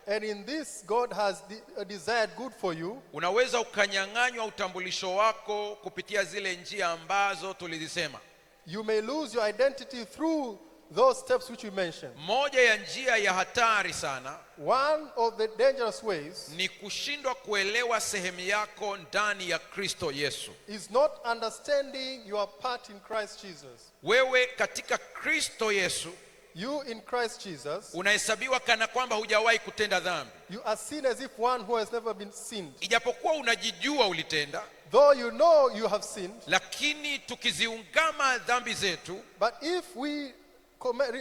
And in this God has desired good for you. Unaweza ukanyang'anywa utambulisho wako kupitia zile njia ambazo tulizisema. You may lose your identity through those steps which we mentioned. Moja ya njia ya hatari sana, one of the dangerous ways, ni kushindwa kuelewa sehemu yako ndani ya Kristo Yesu. is not understanding your part in Christ Jesus. Wewe katika Kristo Yesu, you in Christ Jesus, unahesabiwa kana kwamba hujawahi kutenda dhambi. You are seen as if one who has never been sinned. Ijapokuwa unajijua ulitenda, though you know you have sinned, lakini tukiziungama dhambi zetu, but if we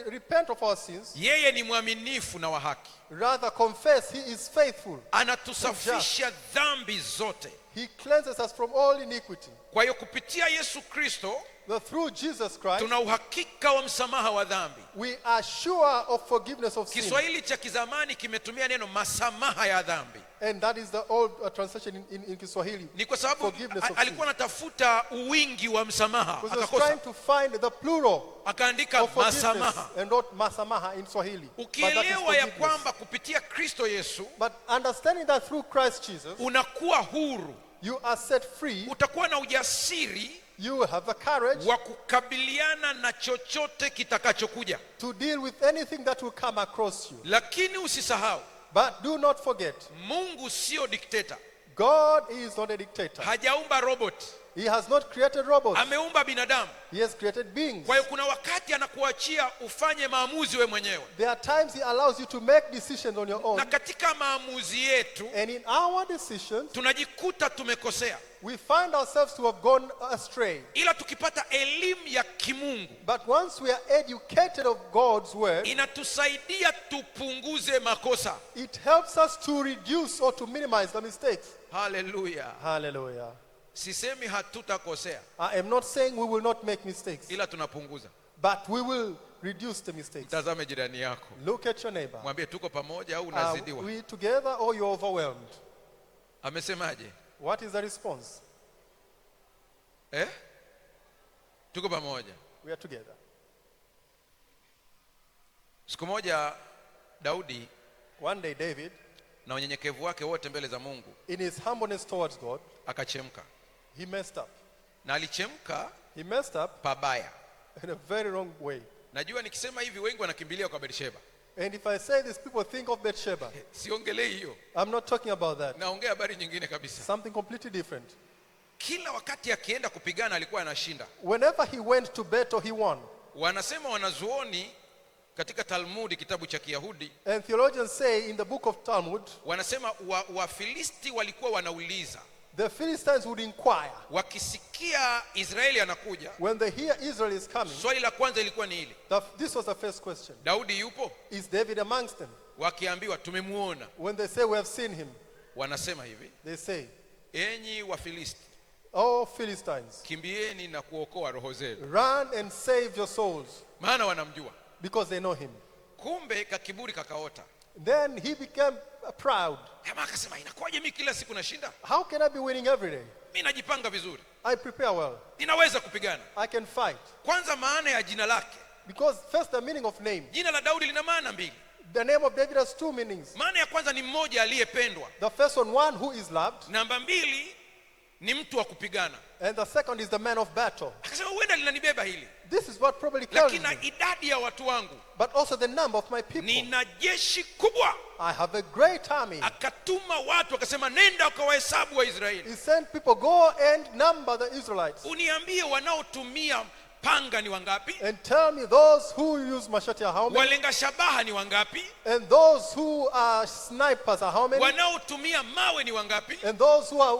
repent of our sins, yeye ni mwaminifu na wa haki, rather confess, he is faithful, anatusafisha dhambi zote. He cleanses us from all iniquity. Kwa hiyo kupitia Yesu Kristo, through Jesus Christ, tuna uhakika wa msamaha wa dhambi. We are sure of forgiveness of sin. Kiswahili cha kizamani kimetumia neno masamaha ya dhambi. And that is the old translation in Kiswahili. Ni kwa sababu alikuwa anatafuta uwingi wa msamaha, akakosa. Trying to find the plural, akaandika masamaha, and not masamaha in Swahili. Ukielewa ya kwamba kupitia Kristo Yesu, but understanding that through Christ Jesus, unakuwa huru, you are set free, utakuwa na ujasiri, you have the courage wa kukabiliana na chochote kitakachokuja, to deal with anything that will come across you. Lakini usisahau, but do not forget, Mungu sio dictator. God is not a dictator. Hajaumba robot. He has not created robots. Ameumba binadamu. He has created beings. Kwa hiyo kuna wakati anakuachia ufanye maamuzi wewe mwenyewe. There are times he allows you to make decisions on your own. Na katika maamuzi yetu, and in our decisions, tunajikuta tumekosea. We find ourselves to have gone astray. Ila tukipata elimu ya kimungu, but once we are educated of God's word, inatusaidia tupunguze makosa. It helps us to reduce or to minimize the mistakes. Hallelujah. Hallelujah. Sisemi hatutakosea. I am not saying we will not make mistakes. Ila tunapunguza. But we will reduce the mistakes. Mtazame jirani yako. Look at your neighbor. Mwambie tuko pamoja au unazidiwa. We together or you're overwhelmed? Amesemaje? What is the response? Tuko pamoja. We are together. Siku moja Daudi, one day David, na unyenyekevu wake wote mbele za Mungu, in his humbleness towards God, akachemka. He messed up. Na alichemka, he messed up pabaya, in a very wrong way. Najua nikisema hivi wengi wanakimbilia kwa Bathsheba. And if I say this, people think of Bathsheba. Siongelei hiyo. I'm not talking about that. Naongea habari nyingine kabisa. Something completely different. Kila wakati akienda kupigana alikuwa anashinda. Whenever he went to battle, he won. Wanasema wanazuoni katika Talmudi, kitabu cha Kiyahudi, and theologians say in the book of Talmud, wanasema Wafilisti walikuwa wanauliza, the Philistines would inquire, wakisikia Israeli anakuja, when they hear Israel is coming, swali la kwanza ilikuwa ni hili, this was the first question, Daudi yupo? Is David amongst them? Wakiambiwa tumemuona, when they say we have seen him, wanasema hivi, they say, enyi Wafilisti, oh Philistines, kimbieni na kuokoa roho zenu, run and save your souls, maana wanamjua, because they know him. Kumbe kakiburi kakaota. Then he became proud. Kama akasema inakuwaje mimi kila siku nashinda? How can I be winning every day? Mimi najipanga vizuri. I prepare well. Ninaweza kupigana. I can fight. Kwanza maana ya jina lake. Because first the meaning of name. Jina la Daudi lina maana mbili. The name of David has two meanings. Maana ya kwanza ni mmoja aliyependwa. The first one who is loved. Namba mbili ni mtu wa kupigana. And the second is the man of battle. Akasema huenda linanibeba hili. This is what probably carries me. Lakini idadi ya watu wangu, but also the number of my people. Nina jeshi kubwa. I have a great army. Akatuma watu akasema nenda ukawahesabu Waisraeli. He sent people, go and number the Israelites. Uniambie wanaotumia panga ni wangapi? And tell me those who use machete are how many? Walenga shabaha ni wangapi? And those who are snipers are how many? Wanaotumia mawe ni wangapi? And those who are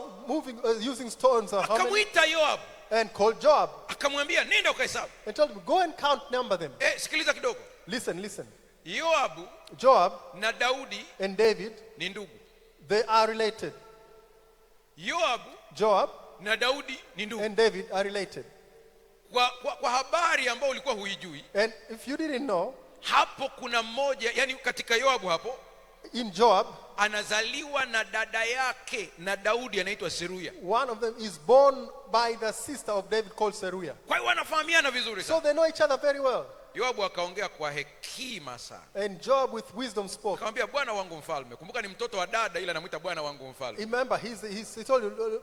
using stones are how many? Akamwita Yoab. And called Joab. Akamwambia nenda ukahesabu. And told him, go and number them. Sikiliza kidogo. Listen. Joab na Daudi and David ni ndugu. They are related. Joab na Daudi ni ndugu. And David are related. Kwa habari ambayo ulikuwa huijui. And if you didn't know, hapo kuna mmoja, yani katika Yoabu hapo, in Joab, anazaliwa na dada yake na Daudi anaitwa Seruya. One of them is born by the sister of David called Seruya. Kwa hiyo wanafahamiana vizuri sana. So they know each other very well. Yoabu akaongea kwa hekima sana. And Joab with wisdom spoke. Akamwambia bwana wangu mfalme. Kumbuka ni mtoto wa dada ila anamuita bwana wangu mfalme. Remember, he told you,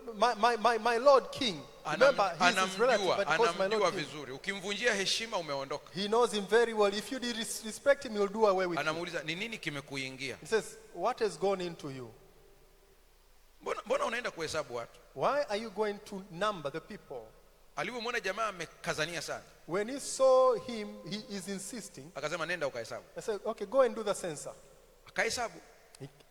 my Lord King. Remember, he's his relative, but he calls my Lord King. Vizuri. Ukimvunjia heshima umeondoka. He knows him very well. If you disrespect him, he'll do away with you. Anamuuliza ni nini kimekuingia? He says, what has gone into you? Mbona unaenda kuhesabu watu? Why are you going to number the people? Alipomwona jamaa amekazania sana. When he saw him, he is insisting. Akasema nenda ukahesabu. I said, okay, go and do the census. Akahesabu.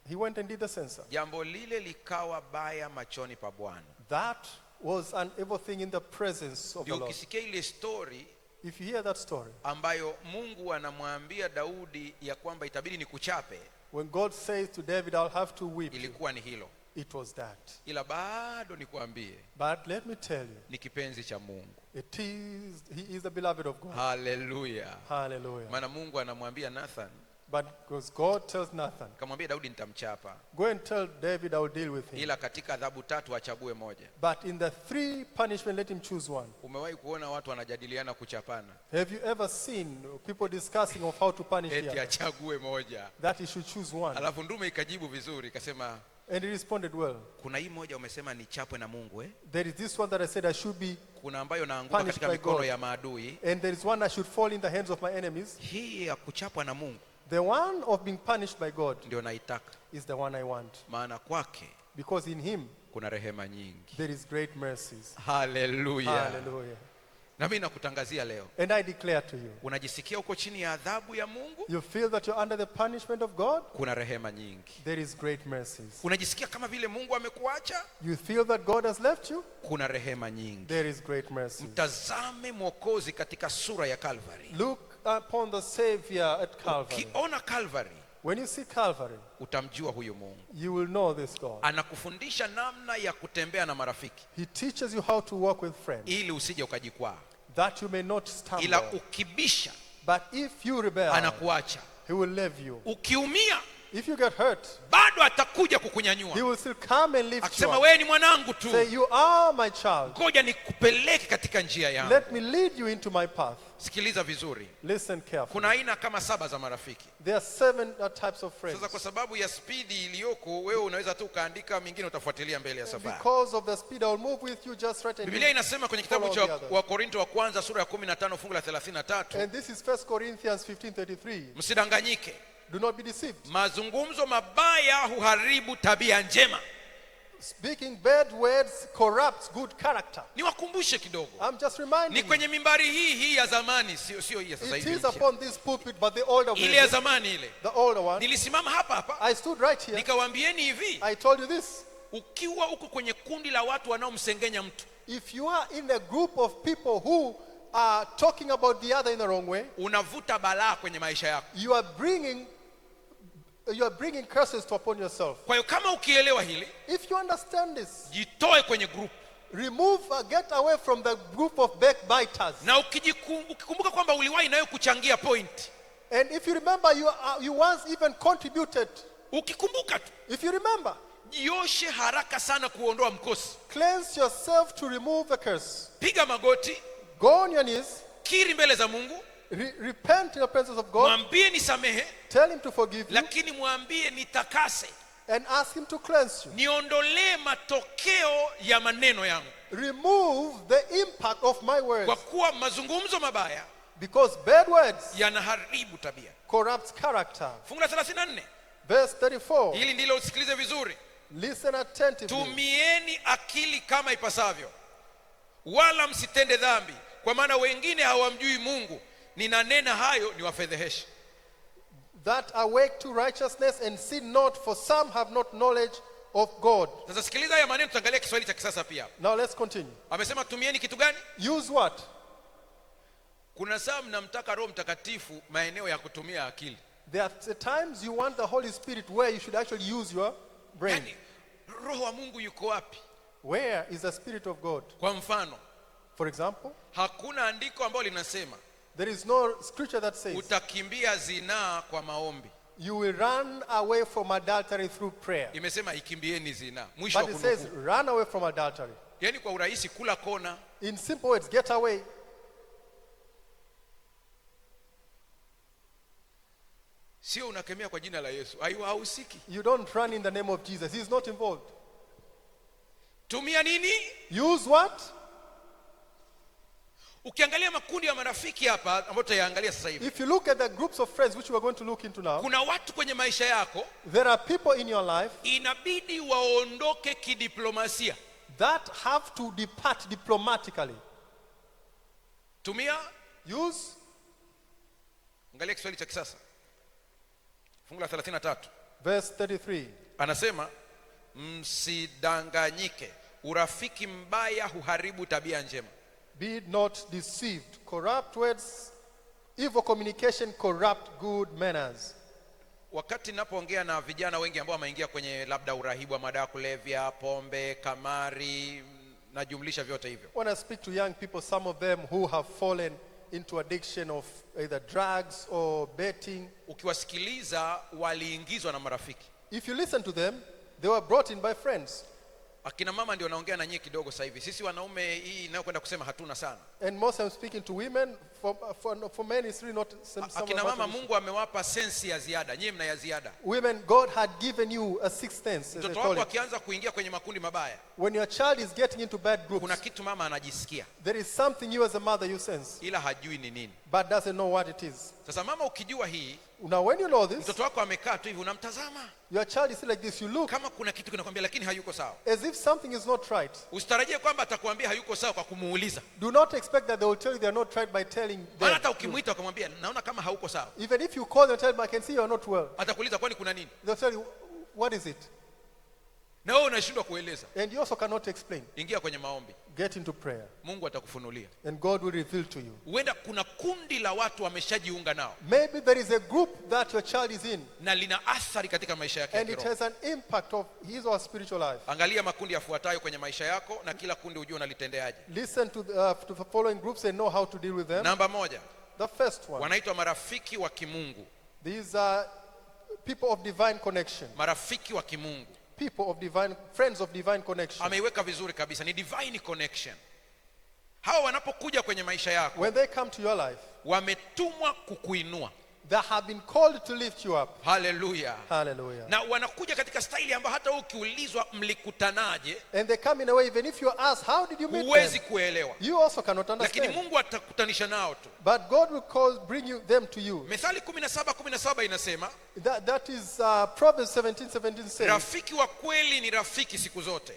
He went and did the census. Jambo lile likawa baya machoni pa Bwana. That was an evil thing in the presence of the Lord. Ukisikia ile story, if you hear that story, ambayo Mungu anamwambia Daudi ya kwamba itabidi nikuchape, when God says to David, I'll have to whip, ilikuwa ni hilo. It was that. Ila bado nikuambie, but let me tell you, ni kipenzi cha Mungu. He is the beloved of God. Hallelujah. Hallelujah. Maana Mungu anamwambia Nathan, but because God tells Nathan, kamwambia Daudi nitamchapa. Go and tell David I will deal with him. Ila katika adhabu 3 achague moja. But in the 3 punishment, let him choose one. Umewahi kuona watu wanajadiliana kuchapana? Have you ever seen people discussing of how to punish him? Eti achague moja. That he should choose one. Alafu ndume ikajibu vizuri ikasema, and he responded well. Kuna hii moja umesema nichapwe na Mungu There is this one that I said I should be. Kuna ambayo naanguka katika mikono ya maadui. And there is one I should fall in the hands of my enemies. Hii ya kuchapwa na Mungu, the one of being punished by God, ndio naitaka, is the one I want. Maana kwake, because in him kuna rehema nyingi. There is great mercies. Hallelujah. Hallelujah. Na mimi nakutangazia leo, and I declare to you, unajisikia uko chini ya adhabu ya Mungu? You feel that you're under the punishment of God? Kuna rehema nyingi. There is great mercies. Unajisikia kama vile Mungu amekuacha? You feel that God has left you? Kuna rehema nyingi. There is great mercies. Mtazame Mwokozi katika sura ya Calvary. Look upon the Savior at Calvary. Ukiona Calvary, when you see Calvary, utamjua huyu Mungu. You will know this God. Anakufundisha namna ya kutembea na marafiki. He teaches you how to walk with friends. Ili usije ukajikwaa. That you may not stumble. Ila ukibisha, but if you rebel, anakuacha. He will leave you. Ukiumia, if you get hurt, bado atakuja kukunyanyua. He will still come and lift you up. Akisema wewe ni mwanangu tu. Say, you are my child. Ngoja nikupeleke katika njia yangu. Let me lead you into my path. Sikiliza vizuri. Listen carefully. Kuna aina kama 7 za marafiki. There are 7 types of friends. Sasa kwa sababu ya spidi iliyoko, wewe unaweza tu kaandika, mingine utafuatilia mbele ya safari. Because of the speed, I will move with you, just right. Biblia inasema kwenye kitabu cha Wakorintho wa kwanza sura ya 15 fungu la 33. And this is 1 Corinthians 15:33. Msidanganyike. Do not be deceived. Mazungumzo mabaya huharibu tabia njema. Speaking bad words corrupts good character. Niwakumbushe kidogo. I'm just reminding. Ni kwenye mimbari hii ya zamani, sio hii ya sasa hivi. It is upon this pulpit, but the older one. Ile ya zamani ile. The older one. Nilisimama hapa. I stood right here. Nikawaambieni hivi. I told you this. Ukiwa uko kwenye kundi la watu wanaomsengenya mtu. If you are in a group of people who are talking about the other in the wrong way, unavuta balaa kwenye maisha yako. You are bringing curses upon yourself. Kwa hiyo kama ukielewa hili, if you understand this, jitoe kwenye group. Get away from the group of backbiters. Na ukikumbuka kwamba uliwahi nayo kuchangia point. And if you remember, you once even contributed. Ukikumbuka tu. If you remember, jioshe haraka sana kuondoa mkosi. Cleanse yourself to remove the curse. Piga magoti. Go on your knees. Kiri mbele za Mungu. Repent in the presence of God. Mwambie nisamehe. Tell him to forgive you. Lakini mwambie nitakase. And ask him to cleanse you. Niondolee matokeo ya maneno yangu. Remove the impact of my words. Kwa kuwa mazungumzo mabaya, because bad words yanaharibu tabia. Corrupts character. Fungu la 34. Verse 34. Hili ndilo usikilize vizuri. Listen attentively. Tumieni akili kama ipasavyo. Wala msitende dhambi, kwa maana wengine hawamjui Mungu. Ninanena hayo niwafedheheshe. That awake to righteousness and sin not, for some have not knowledge of God. Sasa sikiliza haya maneno, tuangalie Kiswahili cha kisasa pia. Now let's continue. Amesema tumieni kitu gani? Use what? Kuna saa mnamtaka Roho Mtakatifu maeneo ya kutumia akili. There are times you want the Holy Spirit where you should actually use your brain. Yani, Roho wa Mungu yuko wapi? Where is the Spirit of God? Kwa mfano, for example, hakuna andiko ambalo linasema there is no scripture that says utakimbia zinaa kwa maombi. You will run away from adultery through prayer. Imesema ikimbieni zinaa. Mwisho wa kunukuu. But it says run away from adultery. Yani kwa urahisi kula kona. In simple words, get away. Sio unakemea kwa jina la Yesu. Hahusiki. You don't run in the name of Jesus. He's not involved. Tumia nini? Use what? Ukiangalia makundi ya marafiki hapa ambayo tutayaangalia sasa hivi. If you look at the groups of friends which we are going to look into now, Kuna watu kwenye maisha yako there are people in your life inabidi waondoke kidiplomasia. that have to depart diplomatically. Tumia, Use. angalia Kiswahili cha kisasa. Fungu la 33. Verse 33. Anasema msidanganyike. Urafiki mbaya huharibu tabia njema. Be not deceived. Corrupt words, evil communication corrupt good manners. Wakati ninapoongea na vijana wengi ambao wameingia kwenye labda urahibu wa madawa kulevya, pombe, kamari, najumlisha vyote hivyo. When I speak to young people, some of them who have fallen into addiction of either drugs or betting, Ukiwasikiliza waliingizwa na marafiki. if you listen to them, they were brought in by friends. Akina mama ndio naongea na nyie kidogo sasa hivi. Sisi wanaume hii inayokwenda kusema hatuna sana. And most I'm speaking to women. For men it's really not some Akina mama Mungu amewapa sensi ya ziada. Nyie mna ya ziada. Women, God had given you a sixth sense, as they Mtoto call wako it. akianza kuingia kwenye makundi mabaya, When your child is getting into bad kuna groups, kitu mama anajisikia there is something you as a mother you sense, ila hajui ni nini. but doesn't know what it is. Sasa mama ukijua hii, Now when you know this, mtoto wako amekaa tu hivi unamtazama. your child is like this, you look Kama kuna kitu kinakwambia lakini hayuko sawa. as if something is not right. Usitarajie kwamba atakwambia hayuko sawa kwa kumuuliza. Do not expect that they will tell you they are not right by telling Maana them. hata ukimuita ukamwambia naona kama hauko sawa, Even if you call them and tell them, I can see you are not well, atakuuliza kwani kuna nini? they'll tell you, what is it? Na wewe unashindwa kueleza. And you also cannot explain. Ingia kwenye maombi. Get into prayer, Mungu atakufunulia. and God will reveal to you. Huenda kuna kundi la watu wameshajiunga nao Maybe there is a group that your child is in, na lina athari katika maisha yake ya and it kiroho. has an impact of his or her spiritual life. Angalia makundi yafuatayo kwenye maisha yako na kila kundi ujue unalitendeaje. Listen to the following groups and know how to deal with them. Namba 1, The first one, wanaitwa marafiki wa kimungu. these are people of divine connection. Marafiki wa kimungu. People of divine, friends of divine connection. Ameiweka vizuri kabisa, ni divine connection. Hawa wanapokuja kwenye maisha yako, When they come to your life, wametumwa kukuinua. they have been called to lift you up. Haleluya. Hallelujah. Na wanakuja katika staili ambayo hata ukiulizwa mlikutanaje, And they come in a way, even if you ask, how did you meet huwezi them? kuelewa. You also cannot Lakini understand. Mungu atakutanisha nao tu. But God will bring them to you. Methali 17:17 inasema, That is Proverbs 17:17 says, rafiki wa kweli ni rafiki siku zote.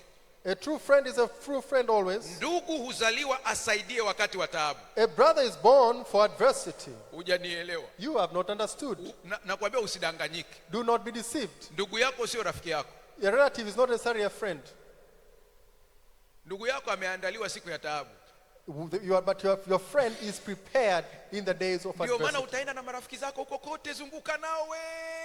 a true friend is a true friend always. Ndugu huzaliwa asaidie wakati wa taabu. A brother is born for adversity. Hujanielewa. You have not understood. Nakwambia usidanganyike. Do not be deceived. Ndugu yako sio rafiki yako. Your relative is not necessarily a friend. Ndugu yako ameandaliwa siku ya taabu. But your friend is prepared in the days of Ndio maana adversity. utaenda na marafiki zako huko kote, zunguka nawe.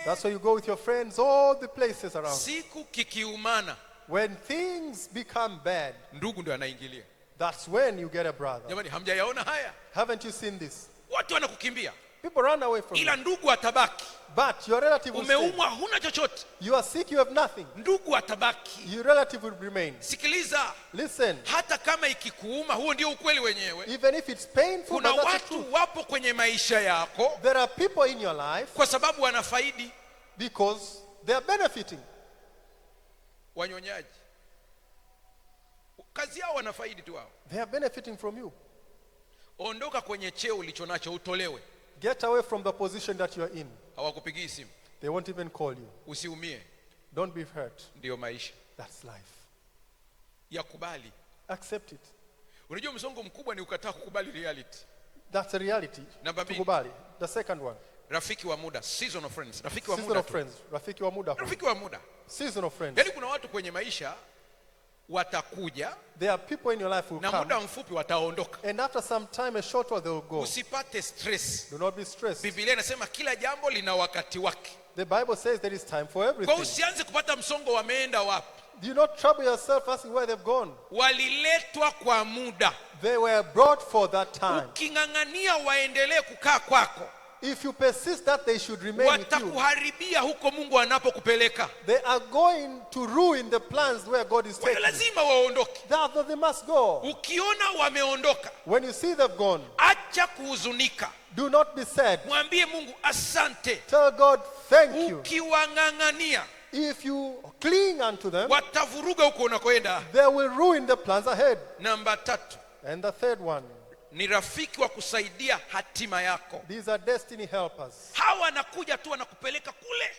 That's why you go with your friends all the places around. Siku kikiumana, When things become bad, ndugu ndio anaingilia. that's when you get a brother. Jamani, hamjayaona haya? Haven't you seen this? Watu wanakukimbia, People run away from ila you. ndugu atabaki. But your relative will stay. Umeumwa, huna chochote, You are sick, you have nothing. ndugu atabaki. Your relative will remain. Sikiliza, Listen, hata kama ikikuuma, huo ndio ukweli wenyewe. even if it's painful, Kuna but that's the truth. watu wapo kwenye maisha yako There are people in your life kwa sababu wanafaidi. because they are benefiting. Wanyonyaji, kazi yao wanafaidi tu wao. They are benefiting from you. Ondoka kwenye cheo ulichonacho, utolewe. Get away from the position that you are in. Hawakupigii simu. They won't even call you. Usiumie, Don't be hurt. ndio maisha. That's life. Yakubali. Accept it. Unajua msongo mkubwa ni ukataa kukubali reality. That's a reality. Number B. Tukubali. The second one. Rafiki wa muda, season of friends. Rafiki wa Season muda of tu. friends. Rafiki wa muda. Rafiki wa muda. Season of friends. Yaani kuna watu kwenye maisha watakuja There are people in your life who na come, muda mfupi wataondoka. and after some time, a short while they will go. Usipate stress. Do not be stressed. Biblia inasema kila jambo lina wakati wake. The Bible says there is time for Kwa everything. usianze kupata msongo, wameenda wapi. Do not trouble yourself asking where they've gone. Waliletwa kwa muda. They were brought for that time. Uking'ang'ania waendelee kukaa kwako, If you persist that they should remain with you, watakuharibia huko Mungu anapokupeleka. they are going to ruin the plans where God is Kwa hiyo taking you. lazima waondoke. Therefore, they must go. Ukiona wameondoka, When you see they've gone, acha kuhuzunika. Do not be sad. Mwambie Mungu asante. Tell God, thank you. Ukiwang'ang'ania, If you cling unto them, watavuruga huko unakoenda. they will ruin the plans ahead. Namba 3 And the third one, ni rafiki wa kusaidia hatima yako. these are destiny helpers. Hawa wanakuja tu wanakupeleka kule.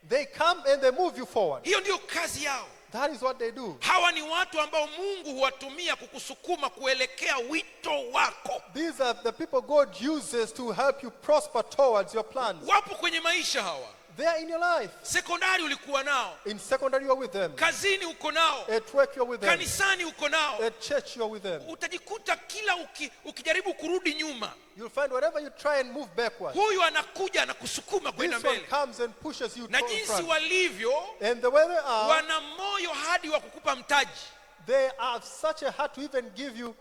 They come and they move you forward. Hiyo ndio kazi yao. That is what they do. Hawa ni watu ambao Mungu huwatumia kukusukuma kuelekea wito wako. These are the people God uses to help you prosper towards your plans. Wapo kwenye maisha hawa. They are in your life. Sekondari ulikuwa nao, In secondary, you are with them. kazini uko nao, At work, you are with them. kanisani uko nao. At church, you are with them. Utajikuta kila ukijaribu kurudi nyuma, You'll find wherever you try and move backward, huyu anakuja na kusukuma kwenda this one mbele. comes and pushes you Na to jinsi front. walivyo, And the way they are, wana moyo hadi wa kukupa mtaji. they have such a heart to even give you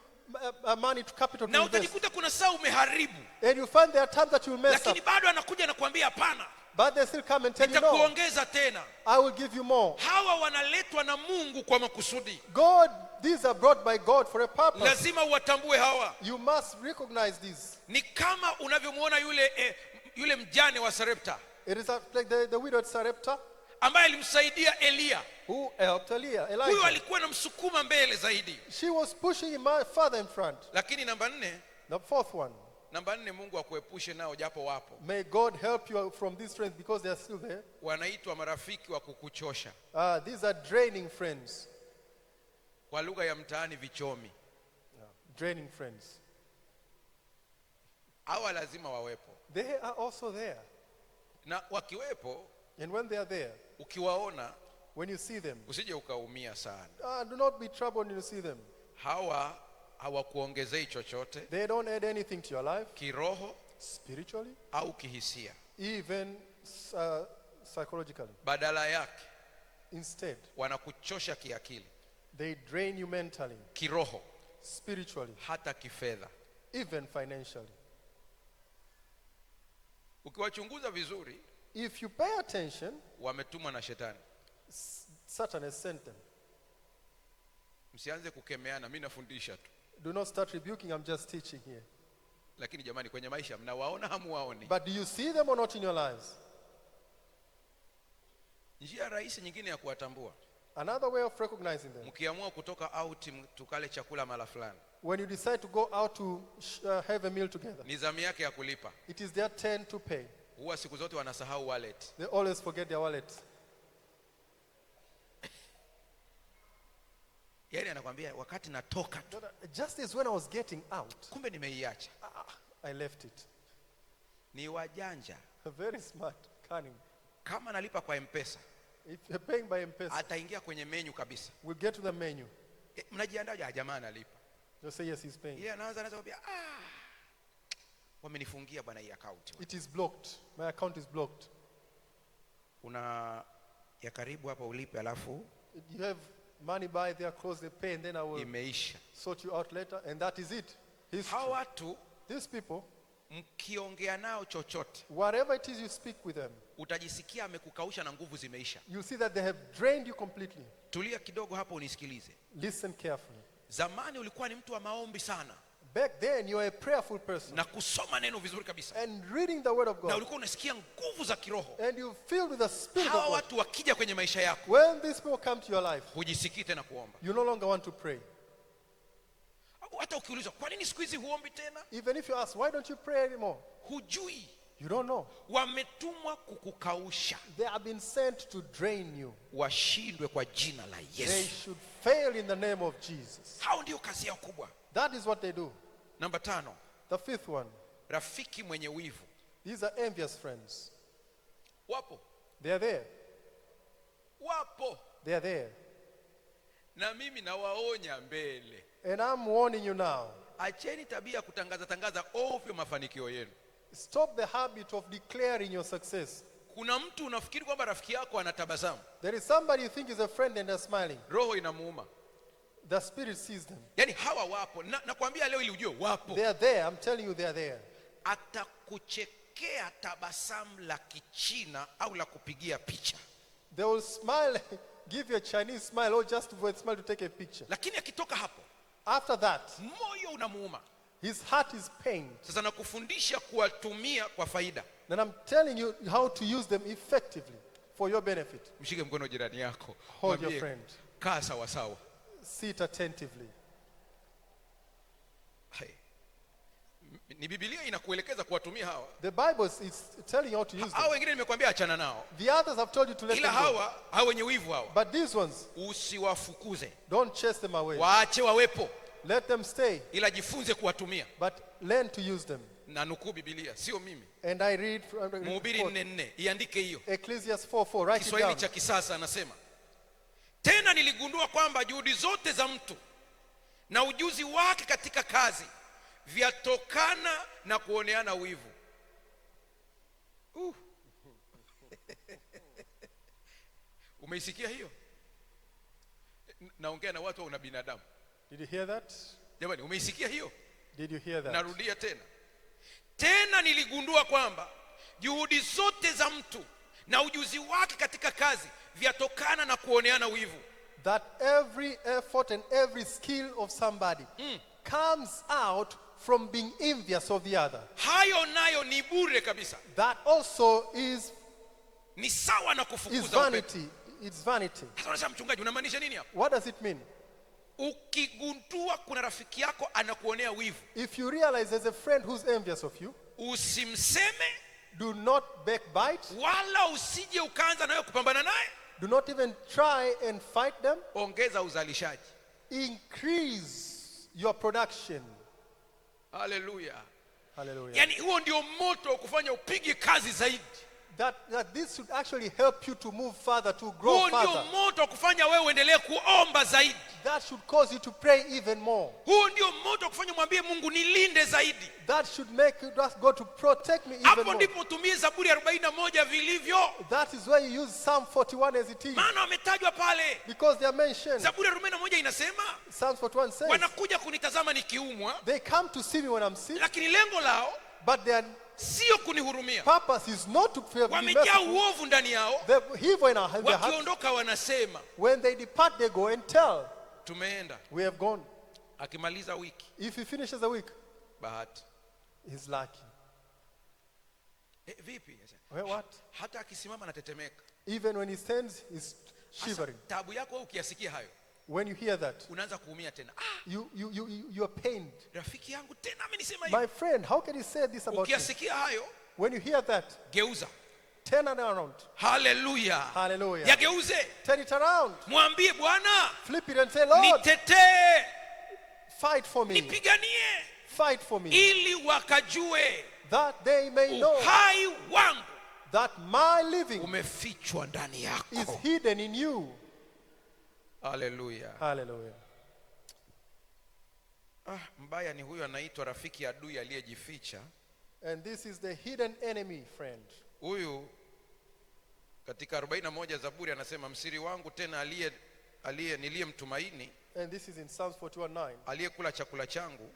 money to capital to Na invest. utajikuta kuna saa umeharibu, And you find there are times that you'll mess up. lakini bado anakuja na kuambia hapana, But they still come and tell you, no, nitakuongeza tena. I will give you more. Hawa wanaletwa na Mungu kwa makusudi. God, these are brought by God for a purpose. Lazima uwatambue hawa. You must recognize this. Ni kama unavyomwona yule mjane wa Sarepta It is like the widow at Sarepta ambaye alimsaidia Elia. who helped Huyo Elijah. alikuwa anamsukuma mbele zaidi. She was pushing him further in front. Lakini namba 4, The fourth one, Mungu akuepushe nao japo wapo. may God help you from this strength because they are still there. Wanaitwa marafiki wa kukuchosha. These are draining friends. Kwa lugha ya mtaani vichomi. Draining friends. Hawa lazima wawepo. They are also there. Na wakiwepo, And when they are there, ukiwaona when you see them, usije ukaumia sana. do not be troubled when you see them. Hawa hawakuongezei chochote They don't add anything to your life, kiroho spiritually, au kihisia. even psychologically. Badala yake Instead, wanakuchosha kiakili, they drain you mentally, kiroho, spiritually, hata kifedha. even financially. Ukiwachunguza vizuri, If you pay attention, wametumwa na shetani. Satan has sent them. Msianze kukemeana, mimi nafundisha tu. Do not start rebuking, I'm just teaching here. Lakini jamani, kwenye maisha mnawaona hamuwaoni? But do you see them or not in your lives? Njia rahisi nyingine ya kuwatambua, Another way of recognizing them, mkiamua kutoka out tukale chakula mala fulani, when you decide to go out to have a meal together, ni zamu yake ya kulipa. it is their turn to pay. Huwa siku zote wanasahau wallet. They always forget their wallet. Yaani anakuambia wakati natoka tu, Just as when I was getting out, kumbe nimeiacha. I left it. Ni wajanja. Very smart, cunning. Kama nalipa kwa M-Pesa, If you're paying by M-Pesa, ataingia kwenye menu kabisa. we'll get to the menu. Mnajiandaje? Jamaa analipa. You'll say, yes, he's paying. Yeye anaanza kuambia wamenifungia bwana hii account. It is blocked. My account is blocked. Una ya karibu hapa ulipe, alafu You have money by there, close the pay, and then I will imeisha. sort you out later, and that is it. History. Hawa watu These people, mkiongea nao chochote, whatever it is you speak with them, utajisikia amekukausha na nguvu zimeisha. you'll see that they have drained you completely. Tulia kidogo hapo unisikilize. Listen carefully. Zamani ulikuwa ni mtu wa maombi sana Back then, you were a prayerful person na kusoma neno vizuri kabisa, and reading the word of na God, ulikuwa unasikia nguvu za kiroho. and you filled with the Spirit of Hawa God. watu wakija kwenye maisha yako, When these people come to your life, hujisikii tena kuomba. you no longer want to pray. Hata ukiulizwa kwa nini siku hizi huombi tena, Even if you ask, why don't you pray anymore? hujui. You don't know. Wametumwa kukukausha, They have been sent to drain you. washindwe kwa jina la They Yesu. should fail in the name of Jesus. Hao ndio kazi yao kubwa. That is what they do. Namba 5, The fifth one, rafiki mwenye wivu. these are envious friends. Wapo, They are there. wapo, They are there. na mimi nawaonya mbele. And I'm warning you now. Acheni tabia ya tangaza ovyo mafanikio yenu. Stop the habit of declaring your success. Kuna mtu unafikiri kwamba rafiki yako anatabasamu, There is somebody you think is a friend and they're smiling. roho inamuuma. The Spirit sees them. Yaani hawa wapo, nakwambia leo ili ujue wapo. They are there. I'm telling you, they are there. Atakuchekea tabasamu la Kichina au la kupigia picha, They will smile, give you a Chinese smile or just for a smile to take a picture. lakini akitoka hapo After that, moyo unamuuma. His heart is pained. Sasa nakufundisha kuwatumia kwa faida. And I'm telling you how to use them effectively for your benefit. Mshike mkono jirani yako. Hold your friend. Kaa sawa sawa. Sit attentively. Hai. Ni Biblia inakuelekeza kuwatumia hawa. The Bible is telling you how to use them. Hao wengine nimekuambia achana nao. The others have told you to let Ila them go. hawa wenye wivu hawa, But these ones, usiwafukuze. don't chase them away. Waache wawepo. Let them stay. Ila jifunze kuwatumia. But learn to use them. Na nukuu Biblia, sio mimi. And I read from Mhubiri 4:4, iandike hiyo. Ecclesiastes 4:4, write it Kiswahili down. cha kisasa anasema, tena niligundua kwamba juhudi zote za mtu na ujuzi wake katika kazi vyatokana na kuoneana wivu. Umeisikia hiyo? Naongea na watu wa binadamu. Did you hear that? Jamani, umeisikia hiyo? Did you hear that? Narudia tena. Tena niligundua kwamba juhudi zote za mtu na ujuzi wake katika kazi vyatokana na kuoneana wivu. That every effort and every skill of somebody comes out from being envious of the other. Hayo nayo ni bure kabisa. That also is Ni sawa na kufukuza vanity. It's vanity. Sasa unasema mchungaji, unamaanisha nini hapo? What does it mean? Ukigundua kuna rafiki yako anakuonea wivu, If you realize there's a friend who's envious of you, usimseme do not backbite. wala usije ukaanza nawe kupambana naye. Do not even try and fight them. Ongeza uzalishaji. Increase your production. Hallelujah. Hallelujah. Yaani huo ndio moto wa kufanya upige kazi zaidi. That this should actually help you to move further, to grow Huo ndio further. moto wa kufanya wewe uendelee kuomba zaidi. That should cause you to pray even more. Huo ndio moto wa kufanya mwambie Mungu nilinde zaidi. That should make you ask God to protect me even Hapo more. ndipo utumie Zaburi 41 vilivyo. That is why you use Psalm 41 as it is. Maana wametajwa pale. Because they are mentioned. Zaburi 41 inasema, Psalms 41 says, wanakuja kunitazama nikiumwa, they come to see me when I'm sick, lakini lengo lao but their sio kunihurumia. purpose is not to be Wamejaa merciful. uovu ndani yao. The evil in their hearts. Wakiondoka wanasema, When they depart, they go and tell, tumeenda. we have gone. Akimaliza wiki, If he finishes the week, bahati. he's lucky. Vipi? Well, what? Hata akisimama anatetemeka. Even when he stands, he's shivering. Taabu yako wewe ukiyasikia hayo, When you hear that, unaanza kuumia tena. you are pained. Rafiki yangu tena amenisema hivi. My friend, how can he say this about you? Ukiyasikia hayo, When you hear that, geuza. turn it around. Hallelujah. Hallelujah. Yageuze. Turn it around. Mwambie Bwana, Flip it and say, Lord, nitetee, fight for me. nipiganie, Fight for me. ili wakajue That they may know uhai wangu that my living umefichwa ndani is yako. hidden in you. Hallelujah. Hallelujah. Mbaya ni huyo anaitwa rafiki adui aliyejificha. And this is the hidden enemy, friend. Huyu katika 41 Zaburi anasema, msiri wangu tena niliyemtumaini, And this is in Psalms 41:9. aliyekula chakula changu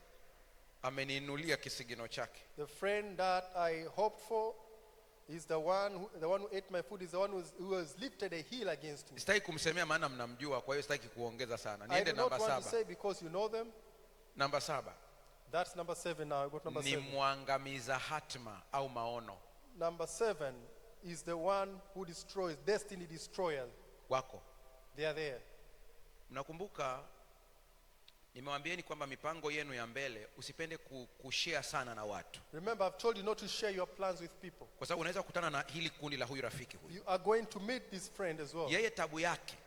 ameniinulia kisigino chake. The friend that I hoped for is the one who ate my food, is the one who has lifted a heel against me. Sitaki kumsemea maana mnamjua, kwa hiyo sitaki kuongeza sana. I Niende do not namba want to 7. say because you know them. Namba 7 That's number 7 now. I got number ni 7. mwangamiza hatma au maono Number 7 is the one who destroys, destiny destroyer. wako. They are there. Mnakumbuka nimewaambieni kwamba mipango yenu ya mbele usipende kushare sana na watu, Remember, I've told you not to share your plans with people. kwa sababu unaweza kukutana na hili kundi la huyu rafiki huyu. You are going to meet this friend as well. Yeye tabu yake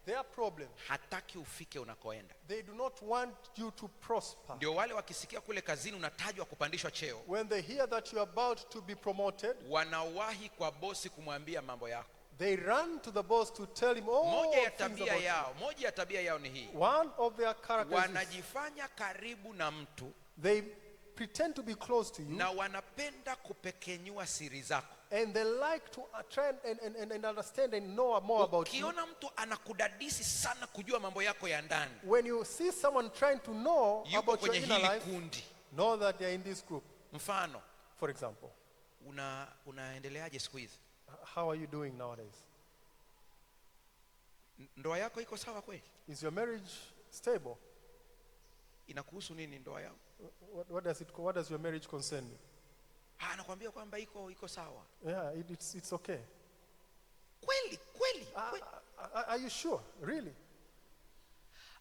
Their problem, hataki ufike unakoenda. they do not want you to prosper. Ndio wale wakisikia kule kazini unatajwa kupandishwa cheo, When they hear that you are about to be promoted, wanawahi kwa bosi kumwambia mambo yako. they run to the boss to tell him all Moja ya things tabia about yao, moja ya tabia yao ni hii. you. One of their characteristics, Wanajifanya karibu na mtu they pretend to be close to you, na wanapenda kupekenyua siri zako. and they like to try and understand and know more about you. Ukiona mtu anakudadisi sana kujua mambo yako ya ndani, When you see someone trying to know yuko about your kwenye inner hili life, kundi. know that they are in this group. Mfano, For example, unaendeleaje siku hizi? how are you doing nowadays? Ndoa yako iko sawa kweli? Is your marriage stable? Inakuhusu nini ndoa yako? What does your marriage concern me? Anakuambia kwamba iko sawa. Yeah, it's okay. Kweli. Are you sure? Really?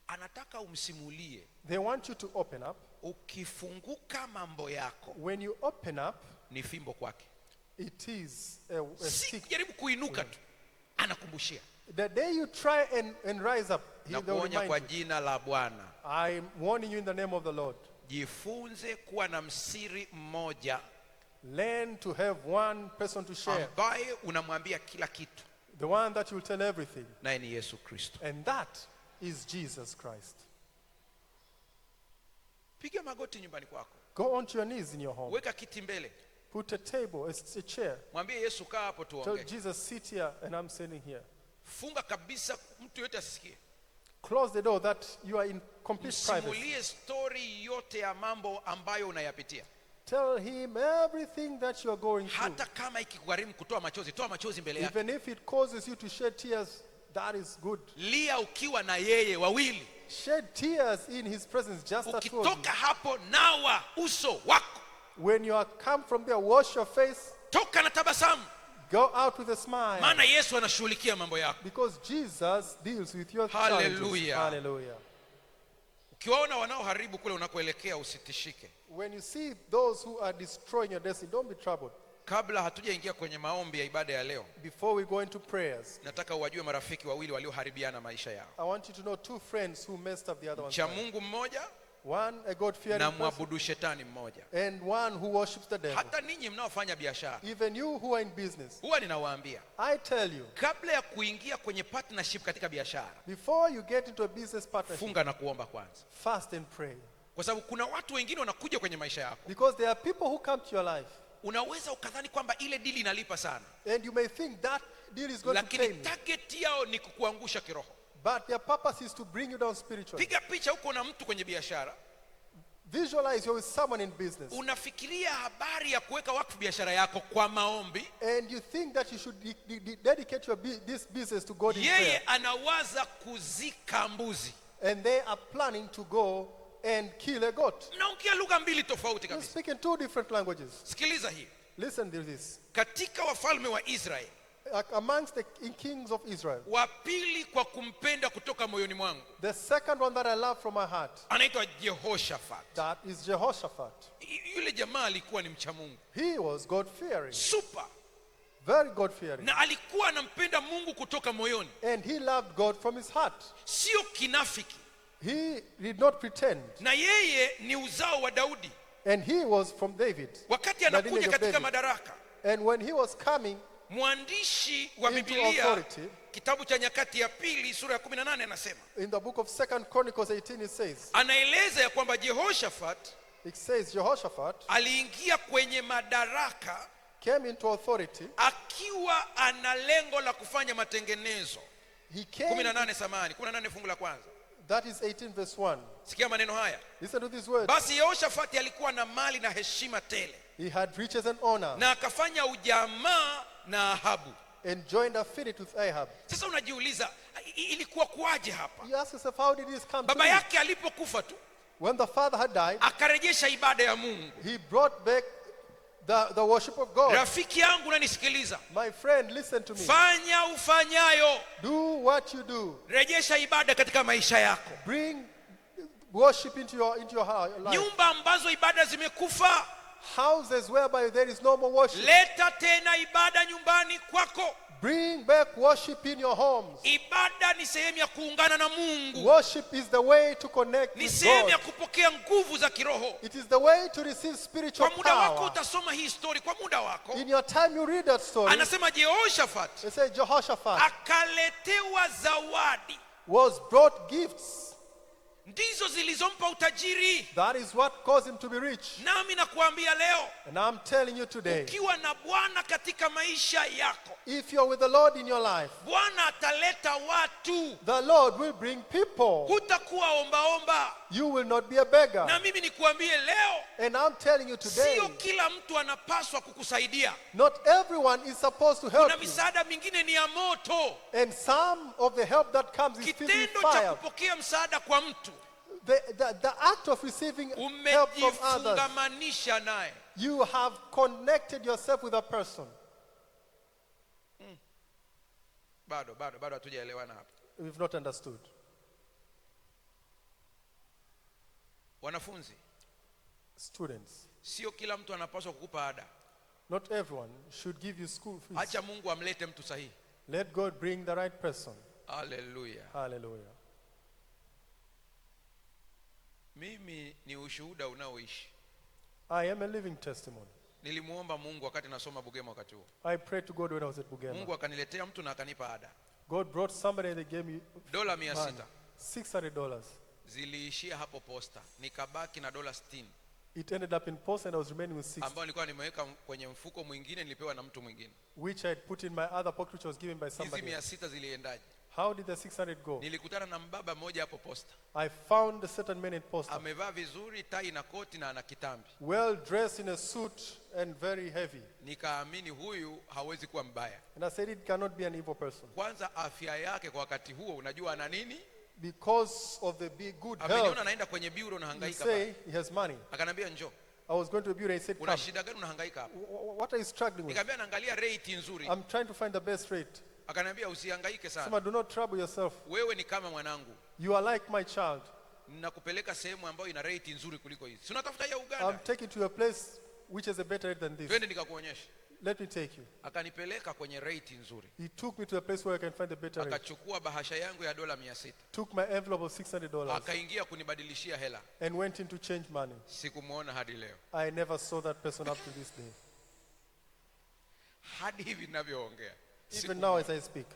Anataka umsimulie. They want you to open up. Ukifunguka mambo yako. When you open up, ni fimbo kwake. It is a stick. Jaribu kuinuka tu. Anakumbushia. The day you try and rise up, he will remind you. Kwa jina la Bwana. I'm warning you in the name of the Lord. Jifunze kuwa na msiri mmoja. Learn to have one person to share. Ambaye unamwambia kila kitu. The one that will tell everything. Naye ni Yesu Kristo. And that is Jesus Christ. Piga magoti nyumbani kwako. Go onto your knees in your home. Weka kiti mbele. Put a table, a chair. Mwambie Yesu kaa hapo tuongee. Tell Jesus sit here and I'm sitting here. Funga kabisa mtu yote asisikie. Close the door that you are in complete privacy. Simulie story yote ya mambo ambayo unayapitia. Tell him everything that you are going through. Hata kama ikikugharimu kutoa machozi, toa machozi mbele yake. Even if it causes you to shed tears, that is good. Lia ukiwa na yeye wawili. Shed tears in his presence, just as well. Ukitoka hapo nawa uso wako. When you are come from there, wash your face. Toka na tabasamu. Go out with a smile. Maana Yesu anashughulikia mambo yako. Because Jesus deals with your challenges. Hallelujah. Ukiwaona wanaoharibu kule unakoelekea usitishike. When you see those who are destroying your destiny, don't be troubled. Kabla hatujaingia kwenye maombi ya ibada ya leo, before we go into prayers, nataka uwajue marafiki wawili walioharibiana maisha yao. I want you to know two friends who messed up the other one. Cha Mungu mmoja, one a God-fearing na mwabudu shetani mmoja. And one who worships the devil. Hata ninyi mnaofanya biashara, even you who are in business, huwa ninawaambia, I tell you, kabla ya kuingia kwenye partnership katika biashara, before you get into a business partnership, funga na kuomba kwanza. Fast and pray. Kwa sababu kuna watu wengine wanakuja kwenye maisha yako. Because there are people who come to your life. Unaweza ukadhani kwamba ile deal inalipa sana. And you may think that deal is going to pay me. Lakini target yao ni kukuangusha kiroho. But their purpose is to bring you down spiritually. Piga picha huko na mtu kwenye biashara. Visualize you're with someone in business. Unafikiria habari ya kuweka wakfu biashara yako kwa maombi. And you think that you should dedicate this business to God in prayer. Yeye anawaza kuzika mbuzi. And they are planning to go and kill a goat. Naongea lugha mbili tofauti kabisa. You speak in two different languages. Sikiliza hii. Listen to this. Katika wafalme wa Israel, amongst the kings of Israel, wa pili kwa kumpenda kutoka moyoni mwangu, the second one that I love from my heart, anaitwa Jehoshaphat. That is Jehoshaphat. Yule jamaa alikuwa ni mcha Mungu. He was God-fearing. Super. Very God-fearing. Na alikuwa anampenda Mungu kutoka moyoni. And he loved God from his heart. Sio kinafiki. He did not pretend. Na yeye ni uzao wa Daudi. And he was from David. Wakati anakuja katika madaraka, and when he was coming, mwandishi wa Biblia kitabu cha Nyakati ya pili sura ya 18 anasema, in the book of 2 Chronicles 18 it says, anaeleza ya kwamba Jehoshaphat, it says Jehoshaphat aliingia kwenye madaraka, came into authority, akiwa ana lengo la kufanya matengenezo. He came 18 fungu la kwanza. That is 18 verse 1. Sikia maneno haya. Listen to these words. Basi Yehoshafati alikuwa na mali na heshima tele. He had riches and honor. Na akafanya ujamaa na Ahabu. And joined affinity with Ahab. Sasa unajiuliza ilikuwa kuaje hapa? You ask yourself, how did this come Baba to yake alipokufa tu, when the father had died, akarejesha ibada ya Mungu. He brought back the worship of God. Rafiki yangu unanisikiliza, my friend, listen to me. Fanya ufanyayo. Do what you do. Rejesha ibada katika maisha yako. Bring worship into your life. Nyumba ambazo ibada zimekufa, houses whereby there is no more worship, leta tena ibada nyumbani kwako. Bring back worship in your homes. Ibada ni sehemu ya kuungana na Mungu. Worship is the way to connect with God. Ni sehemu ya kupokea nguvu za kiroho. It is the way to receive spiritual power. Kwa muda wako utasoma hii story kwa muda wako. In your time you read that story. Anasema Jehoshaphat, they say Jehoshaphat akaletewa zawadi. Was brought gifts. Ndizo zilizompa utajiri. That is what caused him to be rich. Nami nakuambia leo, and I'm telling you today, ukiwa na Bwana katika maisha yako, if you're with the Lord in your life, Bwana ataleta watu. The Lord will bring people. Hutakuwa omba. You will not be a beggar. Na mimi nikuambie leo, and I'm telling you today, sio kila mtu anapaswa kukusaidia. Not everyone is supposed to help you. Kuna misaada mingine ni ya moto. And some of the help that comes is filled with fire. Kitendo cha kupokea msaada kwa mtu, The act of receiving help from others, umejifungamanisha naye. you have connected yourself with a person. Bado hatujaelewana hapa. We've not understood. Wanafunzi, Students, sio kila mtu anapaswa kukupa ada. not everyone should give you school fees. Acha Mungu amlete mtu sahihi. Let God bring the right person. Hallelujah. Hallelujah. Mimi ni ushuhuda unaoishi. I am a living testimony. Nilimuomba Mungu wakati nasoma Bugema wakati huo. I prayed to God when I was at Bugema. Mungu akaniletea mtu na akanipa ada. God brought somebody and they gave me Dola money. 600. $600. Ziliishia hapo posta. Nikabaki na dola 60. It ended up in post and I was remaining with 60, Ambao nilikuwa nimeweka kwenye mfuko mwingine nilipewa na mtu mwingine. which I had put in my other pocket, which was given by Hizi somebody else. 600 ziliendaje? How did the 600 go? Nilikutana na mbaba mmoja hapo posta. I found a certain man in post, Amevaa vizuri, tai na koti na ana kitambi. well dressed in a suit and very heavy. Nikaamini huyu hawezi kuwa mbaya. And I said, it cannot be an evil person. Kwanza afya yake kwa wakati huo unajua ana nini? Because of the good health, Ameniona naenda kwenye bureau na you hangaika say hapa. he has money. Akanambia njoo. I was going to a bureau and he said, Una come. shida gani unahangaika hapa? What are you struggling with? Nikamwambia naangalia rate nzuri. I'm trying to find the best rate. Akanambia usihangaike sana. Sema, do not trouble yourself. Wewe ni kama mwanangu. You are like my child. Ninakupeleka sehemu ambayo ina rate nzuri kuliko hizi. Si unatafuta ya I'm Uganda? taking you to a place which is a better rate than this. Twende nikakuonyesha. Let me take you. Akanipeleka kwenye rate nzuri. He took me to a place where I can find a better rate. Akachukua bahasha yangu ya dola 600. Took my envelope of $600 Akaingia kunibadilishia hela. and went in to change money. Sikumuona hadi leo. I never saw that person up to this day. Hadi hivi ninavyoongea. Even now as I speak.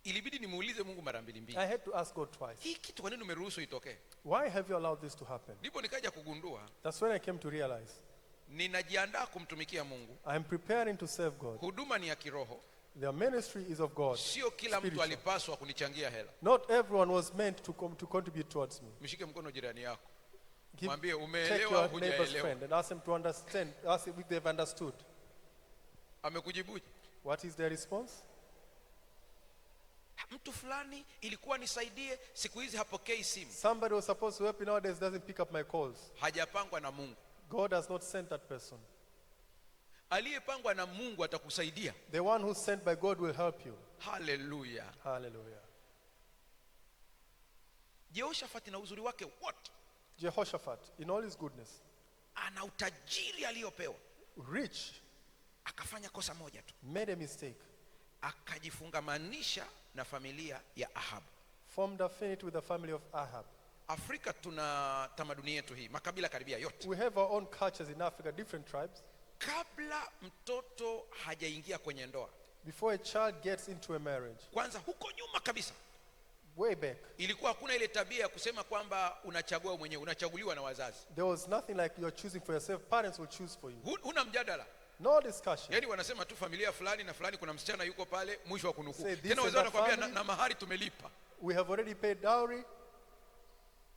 Ilibidi nimuulize Mungu mara mbili. I had to ask God twice. Hii kitu kwa nini umeruhusu itokee? Why have you allowed this to happen? Ndipo nikaja kugundua That's when I came to realize ninajiandaa kumtumikia Mungu. I'm preparing to serve God. Huduma ni ya kiroho. Their ministry is of God. Sio kila mtu Spiritual. alipaswa kunichangia hela. Not everyone was meant to contribute towards me. Mshike mkono jirani yako. Give, Mwambie take umeelewa au your neighbor's hujaelewa? friend and ask them to understand. Ask if they've understood. Amekujibuje? What is their response? Mtu fulani ilikuwa nisaidie, siku hizi hapokei simu. Somebody was supposed to help me nowadays doesn't pick up my calls. Hajapangwa na Mungu. God has not sent that person. Aliyepangwa na Mungu atakusaidia. The one who's sent by God will help you. Hallelujah. Hallelujah. Jehoshafati na uzuri wake wote, Jehoshaphat, in all his goodness, ana utajiri aliyopewa, rich, akafanya kosa moja tu. made a mistake. Akajifungamanisha na familia ya Ahabu. Formed affinity with the family of Ahab. Afrika tuna tamaduni yetu hii, makabila karibia yote. We have our own cultures in Africa, different tribes. Kabla mtoto hajaingia kwenye ndoa, Before a child gets into a marriage, kwanza huko nyuma kabisa, way back, ilikuwa hakuna ile tabia ya kusema kwamba unachagua mwenyewe, unachaguliwa na wazazi. there was nothing like you're choosing for yourself. Parents will choose for you. Huna mjadala. No discussion. Yaani wanasema tu familia fulani na fulani, kuna msichana yuko pale, mwisho wa kunukuu. Say this Tena is wazao the wanakuambia family. na mahari tumelipa. We have already paid dowry.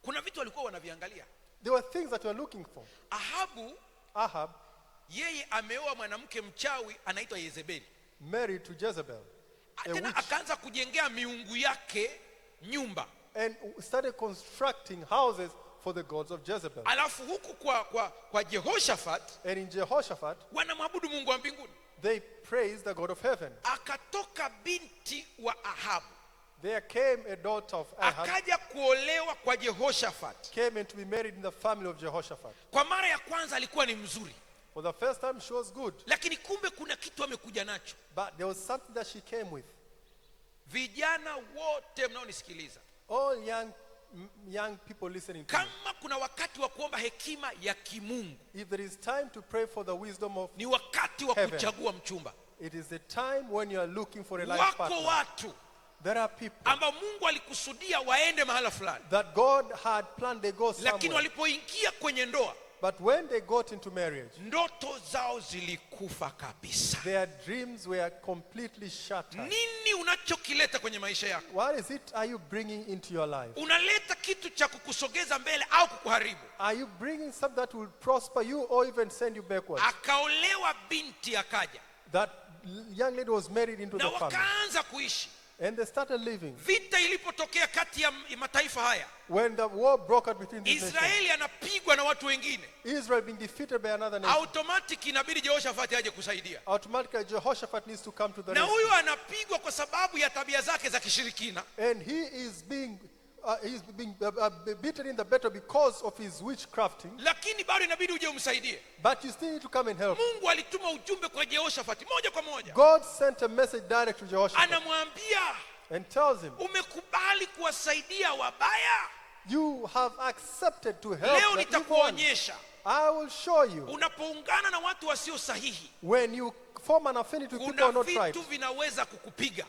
Kuna vitu walikuwa wanaviangalia. There were things that we were looking for. Ahabu Ahab yeye ameoa mwanamke mchawi anaitwa Yezebeli. married to Jezebel, a Tena witch, akaanza kujengea miungu yake nyumba. and started constructing houses for the gods of Jezebel. Alafu huku kwa Jehoshaphat And in Jehoshaphat, wanamwabudu Mungu wa mbinguni. they praised the God of heaven. Akatoka binti wa Ahabu, There came a daughter of Ahab, akaja kuolewa kwa Jehoshaphat. came and to be married in the family of Jehoshaphat. Kwa mara ya kwanza alikuwa ni mzuri, For the first time, she was good. lakini kumbe kuna kitu amekuja nacho. But there was something that she came with. Vijana wote mnaonisikiliza, All young people listening to me, kama kuna wakati wa kuomba hekima ya kimungu, if there is time to pray for the wisdom of, ni wakati wa Heaven. kuchagua mchumba. it is the time when you are looking for a life Wako partner. watu There are people ambao Mungu alikusudia waende mahala fulani, that God had planned they go lakini somewhere. walipoingia kwenye ndoa, But when they got into marriage, ndoto zao zilikufa kabisa. their dreams were completely shattered. Nini unachokileta kwenye maisha yako? What is it are you bringing into your life? Unaleta kitu cha kukusogeza mbele au kukuharibu? Are you bringing something that will prosper you or even send you backwards? Akaolewa binti akaja, That young lady was married into na the family. wakaanza kuishi. And they started living. Vita ilipotokea kati ya mataifa haya, When the war broke out between these nations, Israeli anapigwa na watu wengine, Israel being defeated by another nation, automatic inabidi Jehoshafati aje kusaidia. automatically Jehoshaphat needs to come to the Na rescue. huyu anapigwa kwa sababu ya tabia zake za kishirikina. And he is being beaten in the battle because of his witchcrafting. Lakini bado inabidi uje umsaidie. But you still need to come and help. Mungu alituma ujumbe kwa Jehoshafati moja kwa moja. God sent a message direct to Jehoshaphat Anamwambia, and tells him, umekubali kuwasaidia wabaya? you have accepted to help Leo the evil one. nitakuonyesha. I will show you. Unapoungana na watu wasio sahihi, When you form an affinity with people who kuna are not right, vitu vinaweza kukupiga,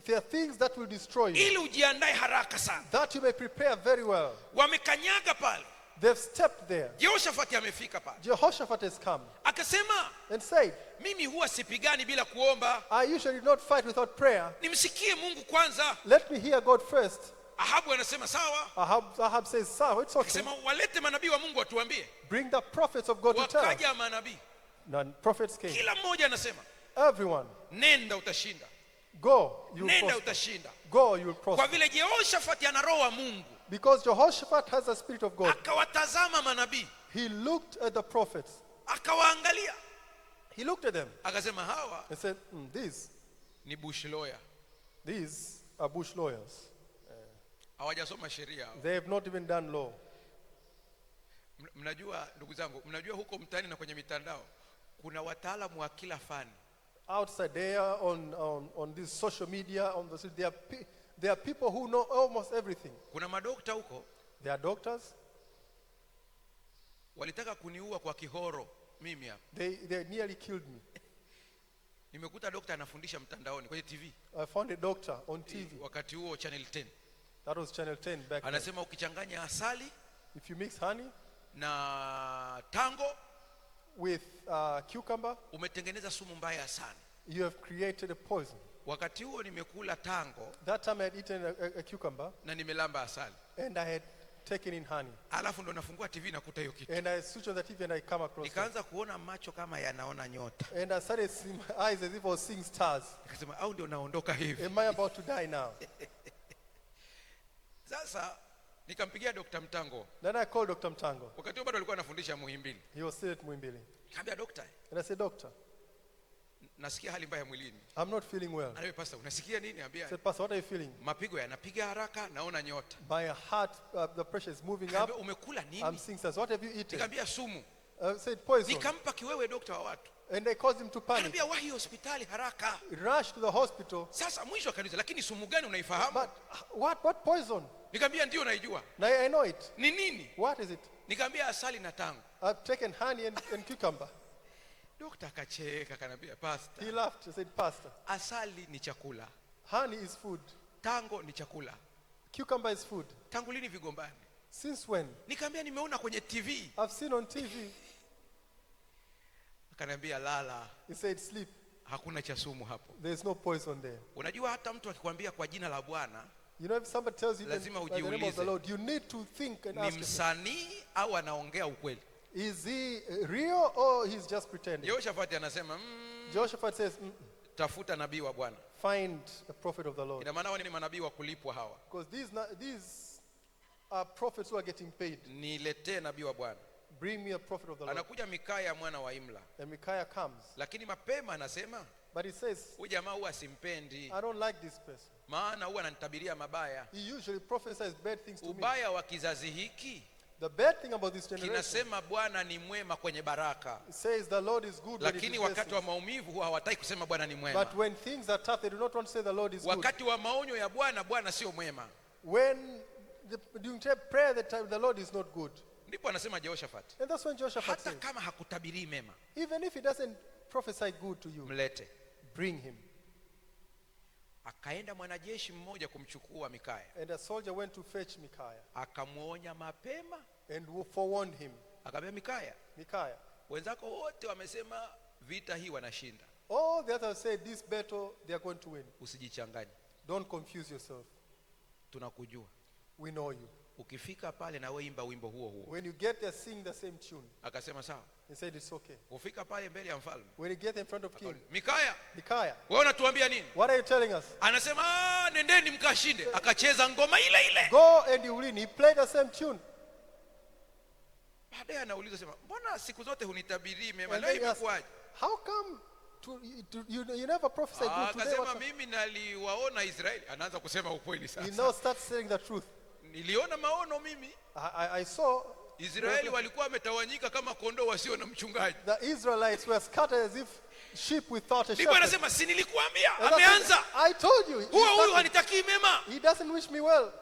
there are things that will destroy you, ili ujiandae haraka sana. that you may prepare very well. Wamekanyaga pale, They've stepped there. Jehoshafati amefika pale, Jehoshaphat has come akasema, and said, mimi huwa sipigani bila kuomba. I usually not fight without prayer. Nimsikie Mungu kwanza. Let me hear God first. Ahabu anasema sawa. Ahab says, sir, it's okay. Akasema walete manabii wa Mungu watuambie. Bring the prophets of God to tell us. Wakaja manabii, None prophets came. kila mmoja anasema, Everyone, nenda utashinda, go, you will nenda prosper. utashinda. Go, you will Kwa prosper. vile Jehoshafati ana roho wa Mungu, Because Jehoshaphat has the spirit of God. akawatazama manabii, He looked at the prophets. akawaangalia, He looked at them akasema hawa and said, these ni lawyer, are bush lawyers. hawajasoma sheria hao. They have not even done law. Mnajua ndugu zangu, mnajua huko mtaani na kwenye mitandao kuna wataalamu wa kila fani. Outside there on this social media, on the street, there are people who know almost everything. Kuna madokta huko They are doctors. walitaka kuniua kwa kihoro mimi hapa. They nearly killed me. Nimekuta dokta anafundisha mtandaoni kwenye TV. I found a doctor on TV. Wakati huo Channel 10. That was Channel 10 back then. Anasema ukichanganya asali If you mix honey na tango with cucumber, umetengeneza sumu mbaya sana. you have created a poison. Wakati huo nimekula tango That time I had eaten a cucumber na nimelamba asali. and I had taken in honey. Alafu ndo nafungua TV nakuta hiyo kitu. And I switched on the TV and I come across it. Nikaanza kuona macho kama yanaona nyota. And I started seeing my eyes as if I was seeing stars. Nikasema au ndio naondoka hivi. Am I about to die now? Sasa nikampigia Dr. Mtango. Then I called Dr. Mtango. Wakati huo bado alikuwa anafundisha Muhimbili. He was still at Muimbili. Nikamwambia doctor, And I said, Doctor, nasikia hali mbaya mwilini. I'm not feeling well. Anaambia pastor, unasikia nini? I Anambia said, Pastor, what are you feeling? mapigo yanapiga haraka, naona nyota. My heart, the pressure is moving up. Anambia umekula I'm nini? seeing stars. What have you eaten? Nikamwambia sumu. I said, poison. Nikampa kiwewe dokta wa watu. And they caused him to panic. Anambia wahi hospitali haraka. He rushed to the hospital. Sasa mwisho akaniuliza, lakini sumu gani unaifahamu? But what poison? Nikamwambia ndio naijua. Now I know it. Ni nini? What is it? Nikamwambia asali na tango. I've taken honey and cucumber. Dokta akacheka akanambia, pastor, He laughed. He said, Pastor, asali ni chakula, honey is food. tango ni chakula. Cucumber is food. Tangu lini vigombani? Since when? Nikamwambia nimeona kwenye TV. I've seen on TV. Akanambia lala, He said, sleep. hakuna cha sumu hapo. There's no poison there. Unajua hata mtu akikwambia kwa jina la Bwana You know, if somebody tells you Lazima by the name of the ujiulize. Lord, you need to think and ni ask yourself, msanii au anaongea ukweli? is he real or he's just pretending? Yehoshafati anasema Jehoshaphat says, tafuta nabii wa Bwana. find a prophet of the Lord. Ina maana wao ni manabii wa kulipwa hawa. Because these are prophets who are getting paid. Niletee nabii wa Bwana. Bring me a prophet of the Lord. Anakuja Mikaya mwana wa Imla, And Micaiah comes. lakini mapema anasema But he says, huyu jamaa huwa simpendi, I don't like this person. maana huwa ananitabiria mabaya. He usually prophesies bad things to me. Ubaya wa kizazi hiki The bad thing about this generation, kinasema Bwana ni mwema kwenye baraka, it says the Lord is good when it lakini is wakati wa blessings. maumivu huwa hawataki kusema Bwana ni mwema. But when things are tough, they do not want to say the Lord is good. Wakati wa maonyo ya Bwana, Bwana sio mwema. When during prayer, the Lord is not good. Ndipo anasema Jehoshafati, And that's when Jehoshaphat hata says, kama hakutabirii mema, even if he doesn't prophesy good to you, mlete. bring him. Akaenda mwanajeshi mmoja kumchukua Mikaya, And a soldier went to fetch Micaiah akamwonya mapema, and forewarned him. akamwambia Mikaya, Micaiah, wenzako wote wamesema vita hii wanashinda, all the others said this battle they are going to win. usijichanganye, Don't confuse yourself. tunakujua. We know you. ukifika pale na wewe imba wimbo huo huo. When you get there, sing the same tune. Akasema sawa. He said it's okay. Kufika pale mbele ya mfalme, When you get in front of king, Mikaya, Micaiah, wewe unatuambia nini? what are you telling us? Anasema nendeni mkashinde. Akacheza ngoma ile ile. Go and you win. He played the same tune. Baadaye anauliza sema, mbona siku zote hunitabirii mema, And leo then he asked, imekuwaje? how come you never prophesied good today? Akasema mimi naliwaona Israeli. Anaanza kusema ukweli He now sasa. starts saying the truth. Niliona maono mimi. I saw Israeli walikuwa wametawanyika kama kondoo wasio na mchungaji. the Israelites were scattered as if sheep without a Ndipo shepherd. anasema si nilikuambia, And I ameanza. said, I told you. Huyu hanitakii mema. He doesn't wish me well.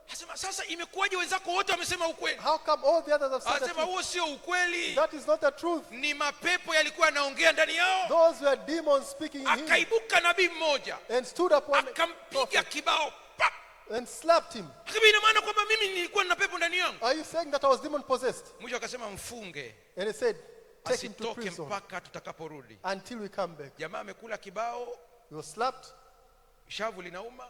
Anasema sasa imekuwaje wenzako wote wamesema ukweli? How come all the others have said the Anasema truth? huo sio ukweli. That is not the truth. Ni mapepo yalikuwa yanaongea ndani yao. Those were demons speaking in him. Akaibuka nabii mmoja, And stood up one akampiga kibao pap. and slapped him. Akasema ina maana kwamba mimi nilikuwa na pepo ndani yangu. Are you saying that I was demon possessed? Mwisho akasema mfunge, And he said, take him to asitoke prison mpaka tutakaporudi. until we come back. Jamaa amekula kibao, He was slapped. shavu linauma,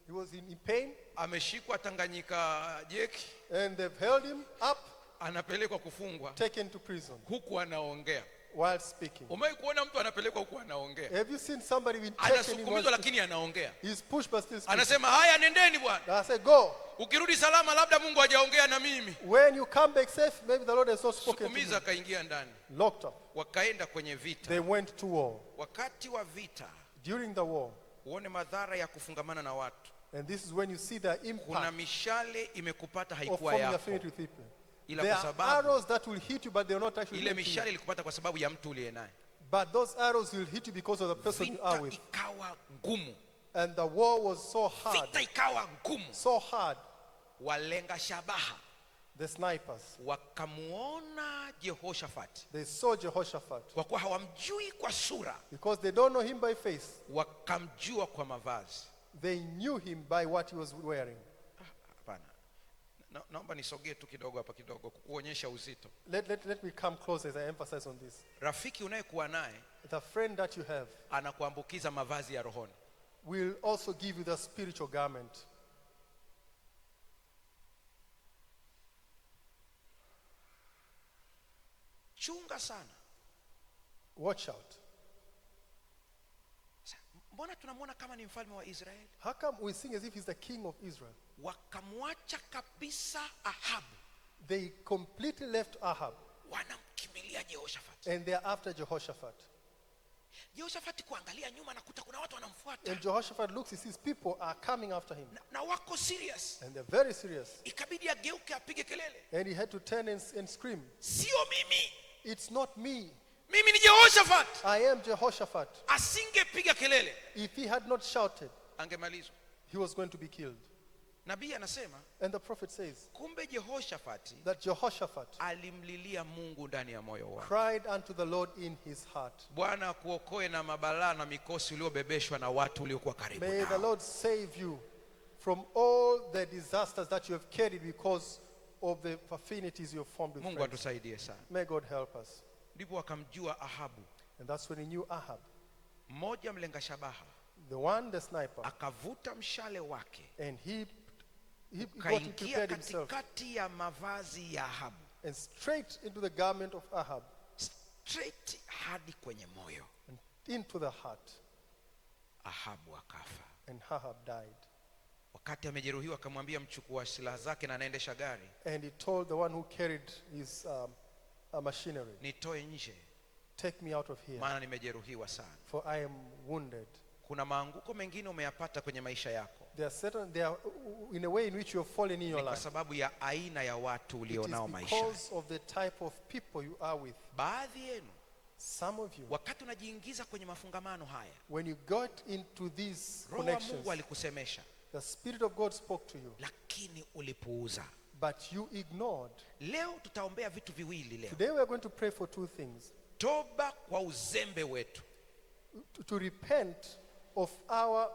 He was in pain. ameshikwa Tanganyika jeki, And they've held him up, anapelekwa kufungwa taken to prison huku anaongea. while speaking. Umewahi kuona mtu anapelekwa huku anaongea? Have you seen somebody being taken in Anasukumizwa while lakini anaongea. he's pushed but still speaking? Anasema haya, nendeni bwana. I said, go. Ukirudi salama, labda Mungu hajaongea na mimi. When you come back safe, maybe the Lord has not spoken to Sukumiza you. akaingia ndani, Locked up. wakaenda kwenye vita. They went to war. Wakati wa vita, During the war, uone madhara ya kufungamana na watu. and this is when you see the Kuna impact mishale imekupata of haikuwa forming yako, affinity with people. ila There kwa are sababu arrows that will hit you, but they are not actually ile hitting you. mishale ilikupata kwa sababu ya mtu uliye naye. But those arrows will hit you because of the person you are Vita with. ikawa ngumu, And the war was so hard, vita ikawa ngumu. so hard. Walenga shabaha The snipers, wakamuona Jehoshafati, they saw Jehoshaphat. kwa kuwa hawamjui kwa sura, Because they don't know him by face, wakamjua kwa mavazi. they knew him by what he was wearing. Hapana, naomba nisogee tu kidogo hapa kidogo kukuonyesha uzito. Let me come close as I emphasize on this. Rafiki unayekuwa naye The friend that you have anakuambukiza mavazi ya rohoni. will also give you the spiritual garment. Chunga sana. Watch out. Mbona tunamwona kama ni mfalme wa Israeli? How come we sing as if he's the king of Israel? Wakamwacha kabisa Ahabu, They completely left Ahab wanamkimbilia Jehoshafati. and they are after Jehoshaphat. Jehoshafati kuangalia nyuma nakuta kuna watu wanamfuata And Jehoshaphat looks, he sees people are coming after him. na wako serious. And they're very serious. Ikabidi ageuke apige kelele, And he had to turn and scream, sio mimi, it's not me. mimi ni Jehoshafati. I am Jehoshaphat. Asingepiga kelele If he had not shouted, angemalizwa. he was going to be killed. Nabii anasema And the prophet says kumbe Jehoshafati that Jehoshaphat alimlilia Mungu ndani ya moyo wake. cried unto the Lord in his heart. Bwana akuokoe na mabalaa na mikosi uliobebeshwa na watu uliokuwa karibu May the nao. Lord save you from all the disasters that you have carried because of the affinities you have formed with Mungu friends. atusaidie sana. May God help us. Ndipo akamjua Ahabu, And that's when he knew Ahab, mmoja mlenga shabaha, the one, the sniper, akavuta mshale wake and he kaingia prepared himself katikati ya mavazi ya Ahabu, and straight into the garment of Ahab straight hadi kwenye moyo. and into the heart, Ahabu akafa. and Ahab died. Wakati amejeruhiwa akamwambia mchukua silaha zake na anaendesha gari, And he told the one who carried his machinery, nitoe nje take me out of here, maana nimejeruhiwa sana. for I am wounded. Kuna maanguko mengine umeyapata kwenye maisha yako, There are in a way in which you have fallen in your ni kwa life. sababu ya aina ya watu It ulionao is maishani. because of the type of people you are with. Baadhi yenu Some of you, wakati unajiingiza kwenye mafungamano haya, when you got into these Roho wa connections, Mungu alikusemesha the Spirit of God spoke to you, lakini ulipuuza. but you ignored. Leo tutaombea vitu viwili leo. Today we are going to pray for two things. Toba kwa uzembe wetu. To repent of our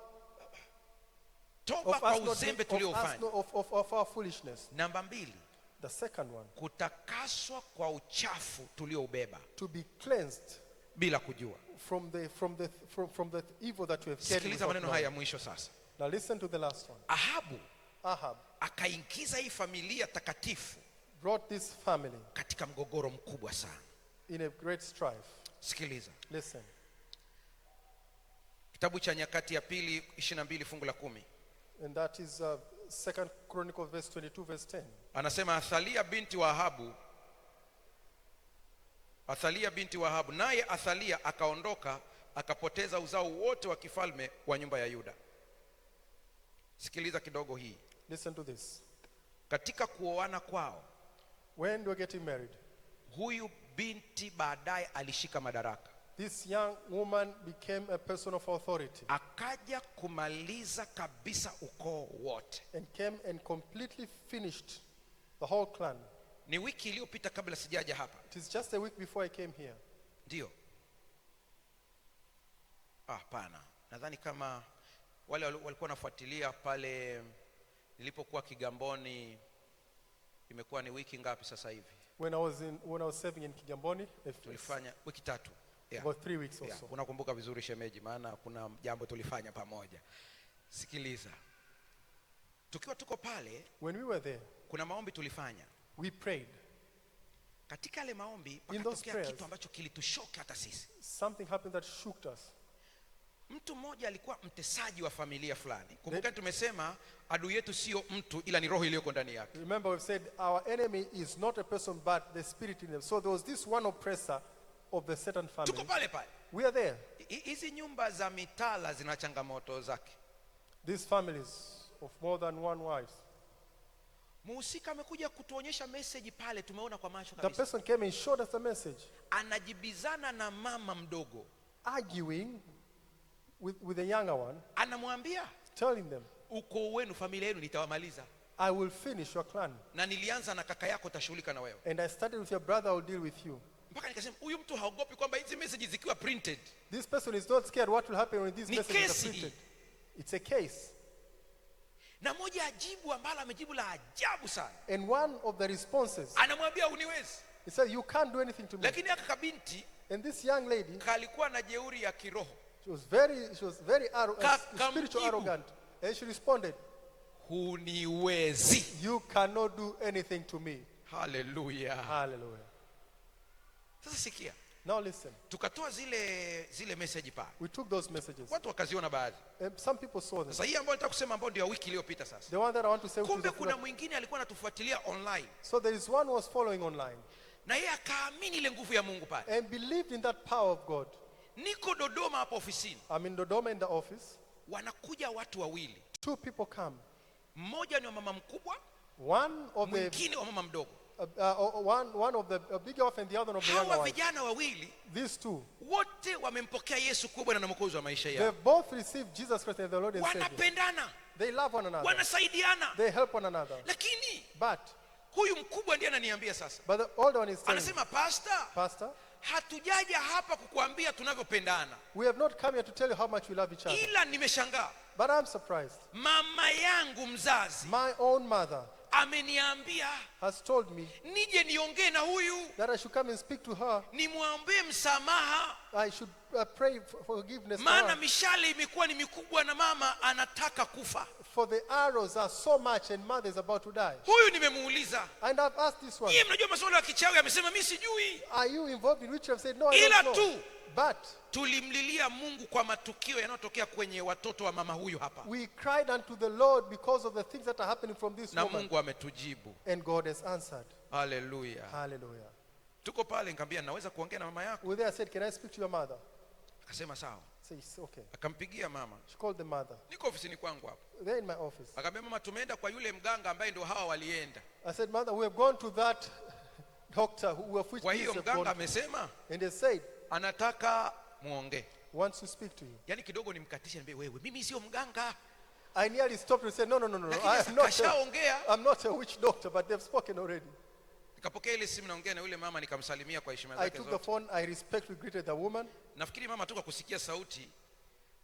Toba kwa uzembe tuliofanya. of our foolishness. Namba 2, The second one, kutakaswa kwa uchafu tulioubeba to be cleansed bila kujua. from the evil that we have carried. Sikiliza without maneno haya ya knowing. mwisho sasa. Now listen to the last one. Ahabu Ahab akaingiza hii familia takatifu brought this family katika mgogoro mkubwa sana. in a great strife. Sikiliza. Listen. Kitabu cha Nyakati ya Pili 22 fungu la 10. And that is 2 Chronicles verse 22 verse 10. Anasema Athalia binti wa Ahabu, naye Athalia akaondoka akapoteza uzao wote wa kifalme wa nyumba ya Yuda. Sikiliza kidogo hii. Listen to this. Katika kuoana kwao, When they were getting married, huyu binti baadaye alishika madaraka. this young woman became a person of authority Akaja kumaliza kabisa ukoo wote. and came and completely finished the whole clan. Ni wiki iliyopita kabla sijaja hapa. It is just a week before I came here. Ndio. Hapana. Nadhani kama wale walikuwa wanafuatilia pale nilipokuwa Kigamboni, imekuwa ni wiki ngapi sasa hivi? When I was serving in Kigamboni, Tulifanya wiki 3. Yeah. about 3 weeks or Yeah. so. Unakumbuka vizuri shemeji, maana kuna jambo tulifanya pamoja. Sikiliza. Tukiwa tuko pale, When we were there, kuna maombi tulifanya. we prayed. Katika yale maombi In those pakatokea prayers, kitu ambacho kilitushoka hata sisi. something happened that shook us. Mtu mmoja alikuwa mtesaji wa familia fulani. Kumbuka tumesema adui yetu sio mtu ila ni roho iliyoko ndani yake. Remember, we've said our enemy is not a person but the spirit in them. So there was this one oppressor of the Satan Tuko family. pale pale. We are there. Hizi nyumba za mitala zina changamoto zake. These families of more than one wife. Muhusika amekuja kutuonyesha message pale, tumeona kwa macho The kabisa. person came and showed us the message, Anajibizana na mama mdogo. arguing with the younger one, Anamwambia, telling them, ukoo wenu, familia yenu nitawamaliza. I will finish your clan. Na nilianza na kaka yako, tashughulika na wewe. And I started with your brother, I will deal with you. Mpaka nikasema huyu mtu haogopi kwamba hizi message zikiwa printed. This person is not scared what will happen when these Ni messages kesi are printed. It's a case. Na moja ajibu ambalo amejibu la ajabu sana. And one of the responses, Anamwambia uniwezi. he said, you can't do anything to me. Lakini aka kabinti And this young lady, kalikuwa na jeuri ya kiroho. she was very arrogant, Kamjibu. spiritual arrogant. And she responded, Huniwezi. you cannot do anything to me. Hallelujah. Hallelujah. Sasa sikia. Now listen, Tukatoa zile message pale. we took those messages. Watu wakaziona baadhi. And some people saw them. Sasa hii ambayo nataka kusema ambayo ndio ya wiki iliyopita sasa. The one that I want to say, which is Kumbe the kuna full- mwingine alikuwa anatufuatilia online. so there is one who was following online Na yeye akaamini ile nguvu ya Mungu pale. and believed in that power of God. Niko Dodoma hapa ofisini. I'm in Dodoma in the office. Wanakuja watu wawili. 2 people come. Mmoja ni wa mama mkubwa, One of the mwingine wa mama mdogo. one of the bigger wife and the other of the younger Hawa wife. vijana wawili These two, wote wamempokea Yesu kuwa Bwana na Mwokozi wa maisha yao. they've both received Jesus Christ as the Lord and Savior. Wanapendana, They love one another. wanasaidiana. They help one another. Lakini But huyu mkubwa ndiye ananiambia sasa. the older one is saying, Anasema, "Pastor, Pastor, hatujaja hapa kukuambia tunavyopendana. we have not come here to tell you how much we love each other. Ila nimeshangaa. But I'm surprised. Mama yangu mzazi My own mother ameniambia has told me nije niongee na huyu, that I should come and speak to her. nimwambie msamaha, I should pray for forgiveness for maana her. mishale imekuwa ni mikubwa na mama anataka kufa." For the arrows are so much and mother is about to die. Huyu nimemuuliza, And I've asked this one, "Yeye mnajua masuala ya kichawi?" Amesema, "Mimi sijui." are you involved in which? I've said, no, I Ila don't know. tu But tulimlilia Mungu kwa matukio yanayotokea kwenye watoto wa mama huyu hapa, we cried unto the Lord because of the things that are happening from this na woman. Mungu ametujibu. And God has answered. Haleluya. Hallelujah. Tuko pale, nikamwambia, "Naweza kuongea na mama yako?" With that, I said, can I speak to your mother? Akasema sawa. Says, okay. Akampigia mama. She called the mother. Niko ofisini kwangu hapo. They're in my office. Akamwambia, "Mama, tumeenda kwa yule mganga ambaye ndio hawa walienda. I said, mother, we have gone to that doctor who of which Kwa these hiyo have mganga gone. amesema And they said, anataka muongee." wants to speak to you. Yaani kidogo nimkatishe, niambie, "Wewe, mimi sio mganga." I nearly stopped and said, no. Lakini I sasa am not kashaongea. I'm not a witch doctor, but they've spoken already. Nikapokea ile simu, naongea na yule mama, nikamsalimia kwa heshima I zake took the zote. phone, I respectfully greeted the woman. Nafikiri mama tu kwa kusikia sauti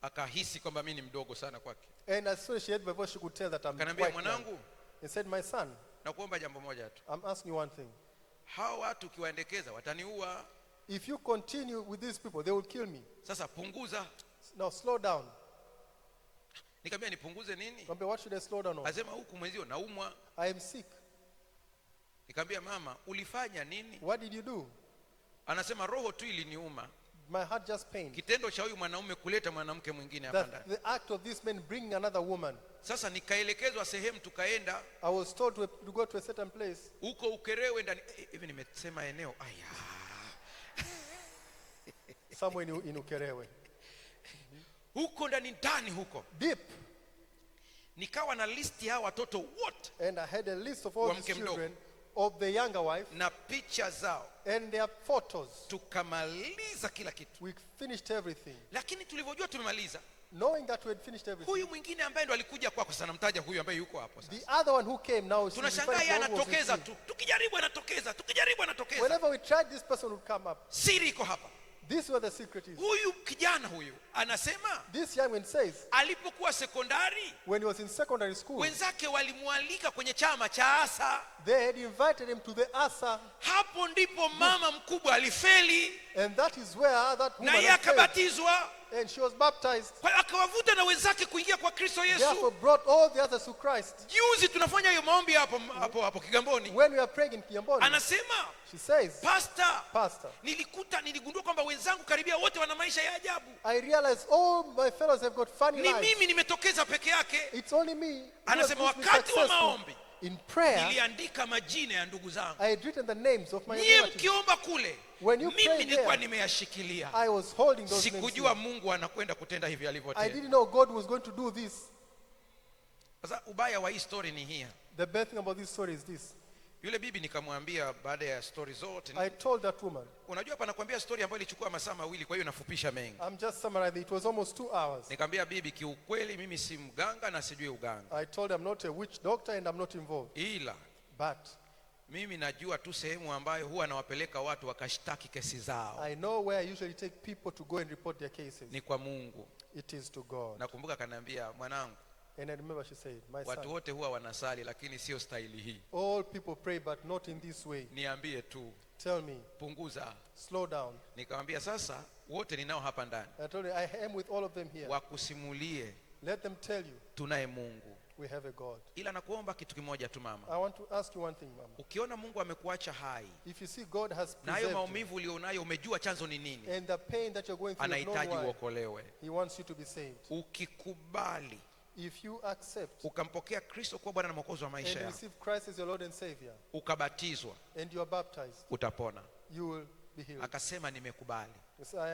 akahisi kwamba mimi ni mdogo sana kwake. And as soon as she heard my voice, she could tell that I'm Akaniambia, quite young. "Mwanangu, And said, my son, nakuomba jambo moja tu. I'm asking you one thing. Hao watu ukiwaendekeza wataniua. If you continue with these people, they will kill me. Sasa punguza." Now slow down. Nikamwambia nipunguze nini? Kwambia, what should I slow down on? Asema huku mwenzio naumwa. I am sick. Nikamwambia mama, ulifanya nini? What did you do? Anasema roho tu iliniuma. My heart just pained. Kitendo cha huyu mwanaume kuleta mwanamke mwingine hapa ndani. The act of this man bringing another woman. Sasa nikaelekezwa sehemu tukaenda. I was told to go to a certain place. Huko Ukerewe ndani. Hivi nimesema eneo. Aya. Somewhere in Ukerewe. Huko ndani huko. Deep. Nikawa na list ya watoto wote. And I had a list of all the children of the younger wife. Na picha zao. And their photos. Tukamaliza kila kitu. We finished everything. Lakini tulivyojua tumemaliza, knowing that we had finished everything, huyu mwingine ambaye ndo alikuja kwako sana, mtaja huyu ambaye yuko hapo sasa. The other one who came now, tunashangaa yeye anatokeza tu. Tukijaribu anatokeza. Whenever we tried, this person would come up. Siri iko hapa. This is where the secret is. Huyu kijana huyu anasema, this young man says, alipokuwa sekondari, when he was in secondary school, wenzake walimwalika kwenye chama cha ASA. They had invited him to the ASA. Hapo ndipo mama mkubwa alifeli. And that is where that woman, na yeye akabatizwa. And she was baptized. Kwa akawavuta na wenzake kuingia kwa Kristo Yesu. Therefore brought all the others to Christ. Juzi tunafanya hiyo maombi hapo Kigamboni. When we are praying in Kigamboni, anasema, she says, Pastor, niligundua kwamba wenzangu karibia wote wana maisha ya ajabu. I realized all my fellows have got funny lives. Ni mimi nimetokeza peke yake. It's only me. Anasema wakati wa maombi, in prayer, niliandika majina ya ndugu zangu. I had written the names of my relatives. Mkiomba kule, mimi nilikuwa nimeyashikilia. I was holding those names. Sikujua Mungu anakwenda kutenda hivi alivyotenda. I didn't know God was going to do this. Sasa ubaya wa hii story ni hii. The bad thing about this story is this. Yule bibi nikamwambia baada ya story zote. I told that woman. Unajua hapa nakwambia story ambayo ilichukua masaa mawili, kwa hiyo nafupisha mengi. I'm just summarizing. It was almost 2 hours. Nikamwambia bibi, kiukweli mimi si mganga na sijui uganga. I told her I'm not a witch doctor and I'm not involved. Ila but mimi najua tu sehemu ambayo huwa nawapeleka watu wakashtaki kesi zao. I know where I usually take people to go and report their cases. Ni kwa Mungu. It is to God. Nakumbuka kananiambia, mwanangu, and I remember she said, my son, watu wote huwa wanasali lakini sio style hii. All people pray but not in this way. Niambie tu. Tell me. Punguza. Slow down. Nikamwambia sasa wote ninao hapa ndani. I told you I am with all of them here. Wakusimulie. Let them tell you. Tunaye Mungu. We have a God. Ila nakuomba kitu kimoja tu mama. I want to ask you one thing, mama. Ukiona Mungu amekuacha hai, if you see God has preserved na hayo maumivu ulionayo umejua chanzo ni nini, and the pain that you're going through, anahitaji uokolewe. He wants you to be saved. Ukikubali, if you accept, ukampokea Kristo kuwa Bwana na Mwokozi wa maisha yako, and receive Christ as your Lord and Savior, ukabatizwa, and you are baptized, utapona. You will be healed. Akasema nimekubali.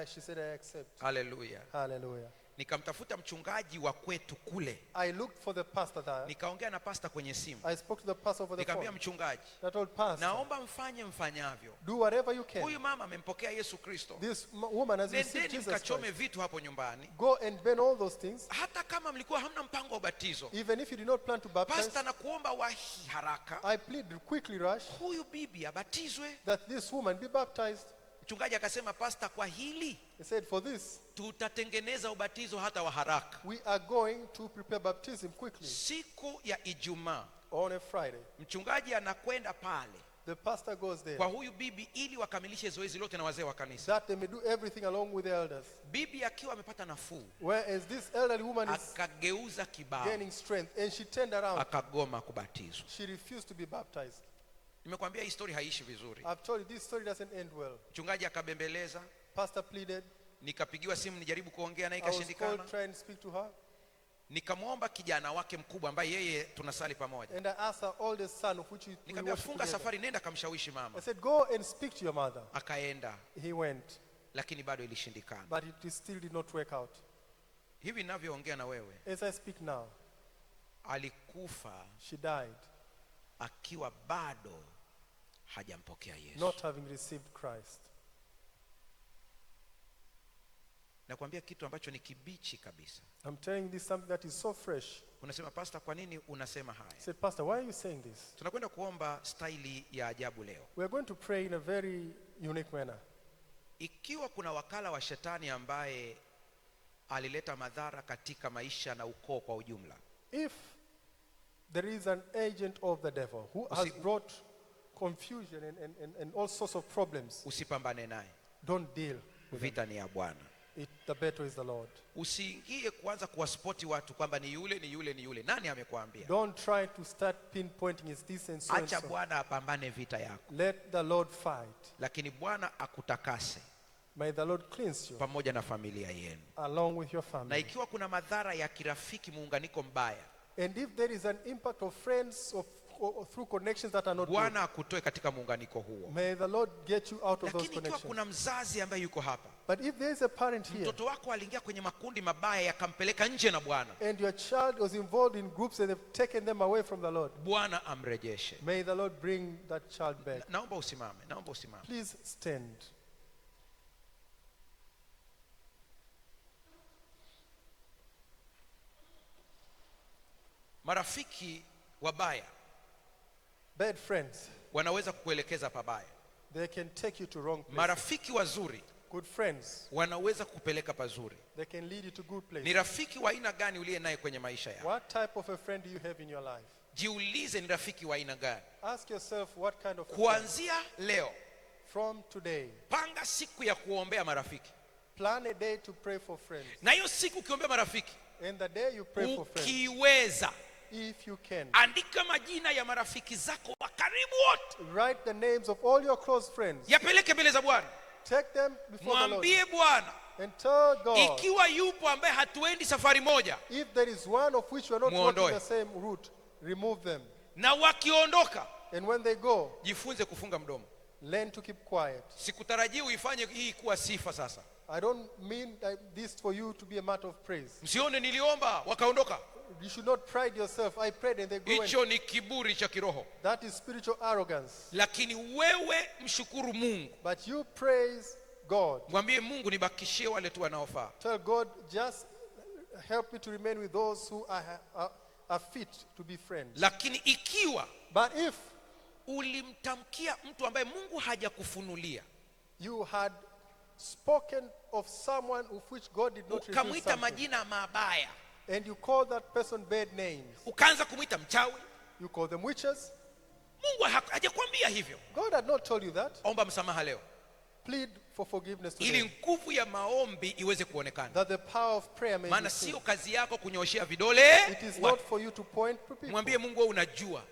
She said I accept. Hallelujah. Hallelujah. Nikamtafuta mchungaji wa kwetu kule. I looked for the pastor there. Nikaongea na pastor kwenye simu. I spoke to the pastor over the phone. Nikamwambia mchungaji, I told pastor, naomba mfanyavyo. Do whatever you can. Huyu mama amempokea Yesu Kristo. This woman has received Jesus Christ. Mkachome vitu hapo nyumbani. Go and burn all those things. Hata kama mlikuwa hamna mpango wa ubatizo. Even if you did not plan to baptize. Pastor nakuomba wahi haraka. I plead quickly rush. Huyu bibi abatizwe. That this woman be baptized. Mchungaji akasema, pastor, kwa hili, he said, for this, tutatengeneza ubatizo hata wa haraka. We are going to prepare baptism quickly. Siku ya Ijumaa, on a Friday, mchungaji anakwenda pale. The pastor goes there. Kwa huyu bibi ili wakamilishe zoezi lote na wazee wa kanisa. That they may do everything along with the elders. Bibi akiwa amepata nafuu. Whereas this elderly woman is akageuza kibao. Gaining strength and she turned around. Akagoma kubatizwa. She refused to be baptized. Nimekwambia hii story haishi vizuri. I've told you this story doesn't end well. Mchungaji akabembeleza. Pastor pleaded. Nikapigiwa simu nijaribu kuongea naye, ikashindikana. I was called, try and speak to her. Nikamwomba kijana wake mkubwa ambaye yeye tunasali pamoja. And I asked her oldest son of which we nikamwambia funga safari, nenda kamshawishi mama. I said go and speak to your mother. Akaenda. He went. Lakini bado ilishindikana. But it still did not work out. Hivi ninavyoongea na wewe. As I speak now. Alikufa. She died. Akiwa bado hajampokea Yesu. Not having received Christ. Nakwambia kitu ambacho ni kibichi kabisa. I'm telling this something that is so fresh. Unasema pastor, kwa nini unasema haya? I said, pastor, why are you saying this? Tunakwenda kuomba staili ya ajabu leo. We are going to pray in a very unique manner. Ikiwa kuna wakala wa shetani ambaye alileta madhara katika maisha na ukoo kwa ujumla. If there is an agent of the devil who has brought confusion and all sorts of problems. Usipambane naye. Don't deal. Vita ni ya Bwana. The battle is the Lord. Usiingie kuanza kuwaspoti watu kwamba ni yule. Nani amekwambia? Don't try to start pinpointing is this and so and Acha so. Bwana apambane vita yako. Let the Lord fight. Lakini Bwana akutakase May the Lord cleanse you pamoja na familia yenu. along with your Na family. ikiwa kuna madhara ya kirafiki, muunganiko mbaya, And if there is an impact of friends or through connections that are not good, Bwana akutoe katika muunganiko huo. may the Lord get you out of those Lakini ikiwa connections. kuna mzazi ambaye yuko hapa, But if there is a parent here mtoto wako aliingia kwenye makundi mabaya yakampeleka nje na Bwana, and your child was involved in groups and they've taken them away from the Lord, Bwana amrejeshe. may the Lord bring that child back. Naomba usimame. Please stand. Marafiki wabaya Bad friends, wanaweza kukuelekeza pabaya. they can take you to wrong places. Marafiki wazuri Good friends, wanaweza kukupeleka pazuri. they can lead you to good Ni places. rafiki wa aina gani uliye naye kwenye maisha yako? What type of a friend do you have in your life? Jiulize, ni rafiki wa aina gani? Ask yourself what kind of a friend. Kuanzia leo, From today, panga siku ya kuombea marafiki, plan a day to pray for friends. na hiyo siku ukiombea marafiki, And the day you pray for friends, ukiweza if you can, andika majina ya marafiki zako wa karibu wote, write the names of all your close friends. yapeleke mbele za Bwana. Take them before the Lord Mwambie Bwana, and tell God, ikiwa yupo ambaye hatuendi safari moja, if there is one of which you are not walking Muondoe. the same route, remove them. na wakiondoka, And when they go, jifunze kufunga mdomo. learn to keep quiet. Sikutarajii uifanye hii kuwa sifa sasa. I don't mean this for you to be a matter of praise. Msione niliomba wakaondoka. You should not pride yourself. I prayed and they go. Hicho ni kiburi cha kiroho. That is spiritual arrogance. Lakini wewe mshukuru Mungu. But you praise God. Mwambie Mungu, nibakishie wale tu wanaofaa. Tell God, just help me to remain with those who are fit to be friends. Lakini ikiwa But if ulimtamkia mtu ambaye Mungu hajakufunulia, you had spoken of someone of which God did not reveal ukamwita something, majina mabaya, and you call that person bad names, ukaanza kumwita mchawi, you call them witches, Mungu hajakwambia hivyo. God had not told you that. Omba msamaha leo, Plead for forgiveness ili today, nguvu ya maombi iweze kuonekana. that the power of prayer may be Maana seen. sio kazi yako kunyoshia vidole. It is not for you to point to people. Mwambie Mungu, wewe unajua.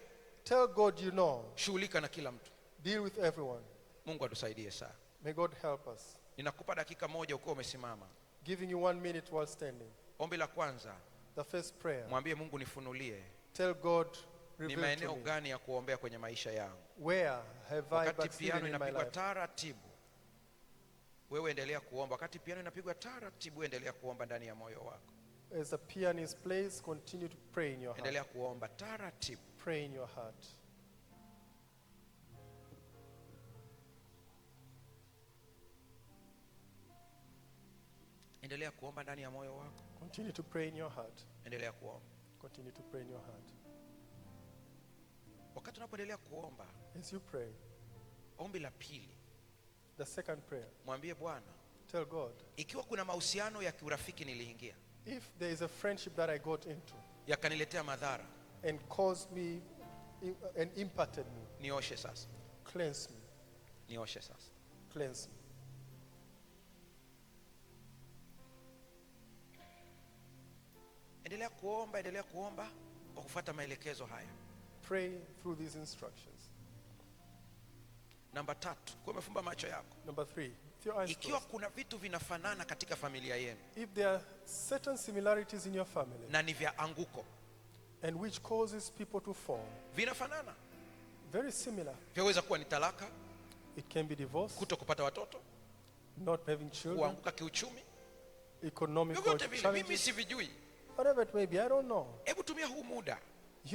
Tell God you know. Shughulika na kila mtu. Deal with everyone. Mungu atusaidie sana. May God help us. Ninakupa dakika moja ukiwa umesimama. Giving you 1 minute while standing. Ombi la kwanza, The first prayer. mwambie Mungu, nifunulie Tell God, ni reveal maeneo to me. gani ya kuombea kwenye maisha yangu. Where have I Wakati backslidden piano in my inapigwa life? taratibu, wewe endelea kuomba. Wakati piano inapigwa taratibu, endelea kuomba ndani ya moyo wako. As the pianist plays, continue to pray in your heart. Endelea kuomba taratibu. Pray in your heart. Endelea kuomba ndani ya moyo wako. Continue to pray in your heart. Endelea kuomba. Continue to pray in your heart. Wakati unapoendelea kuomba, As you pray, ombi la pili, the second prayer, mwambie Bwana, tell God, ikiwa kuna mahusiano ya kiurafiki niliingia, if there is a friendship that I got into yakaniletea madhara, and caused me and impacted me, nioshe sasa. cleanse me, Nioshe sasa. cleanse me. Endelea kuomba kwa kufuata maelekezo haya. Pray through these instructions. Namba 3, kwa umefumba macho yako. Number 3, with your eyes Ikiwa closed. kuna vitu vinafanana katika familia yenu If there are certain similarities in your family na ni vya anguko, and which causes people to fall, vinafanana, very similar. vyaweza kuwa ni talaka, It can be divorce, kuto kupata watoto, not having children, kuanguka kiuchumi, economic vyovyote vile, mimi challenges, sivijui. whatever it may be, I don't know. Hebu tumia huu muda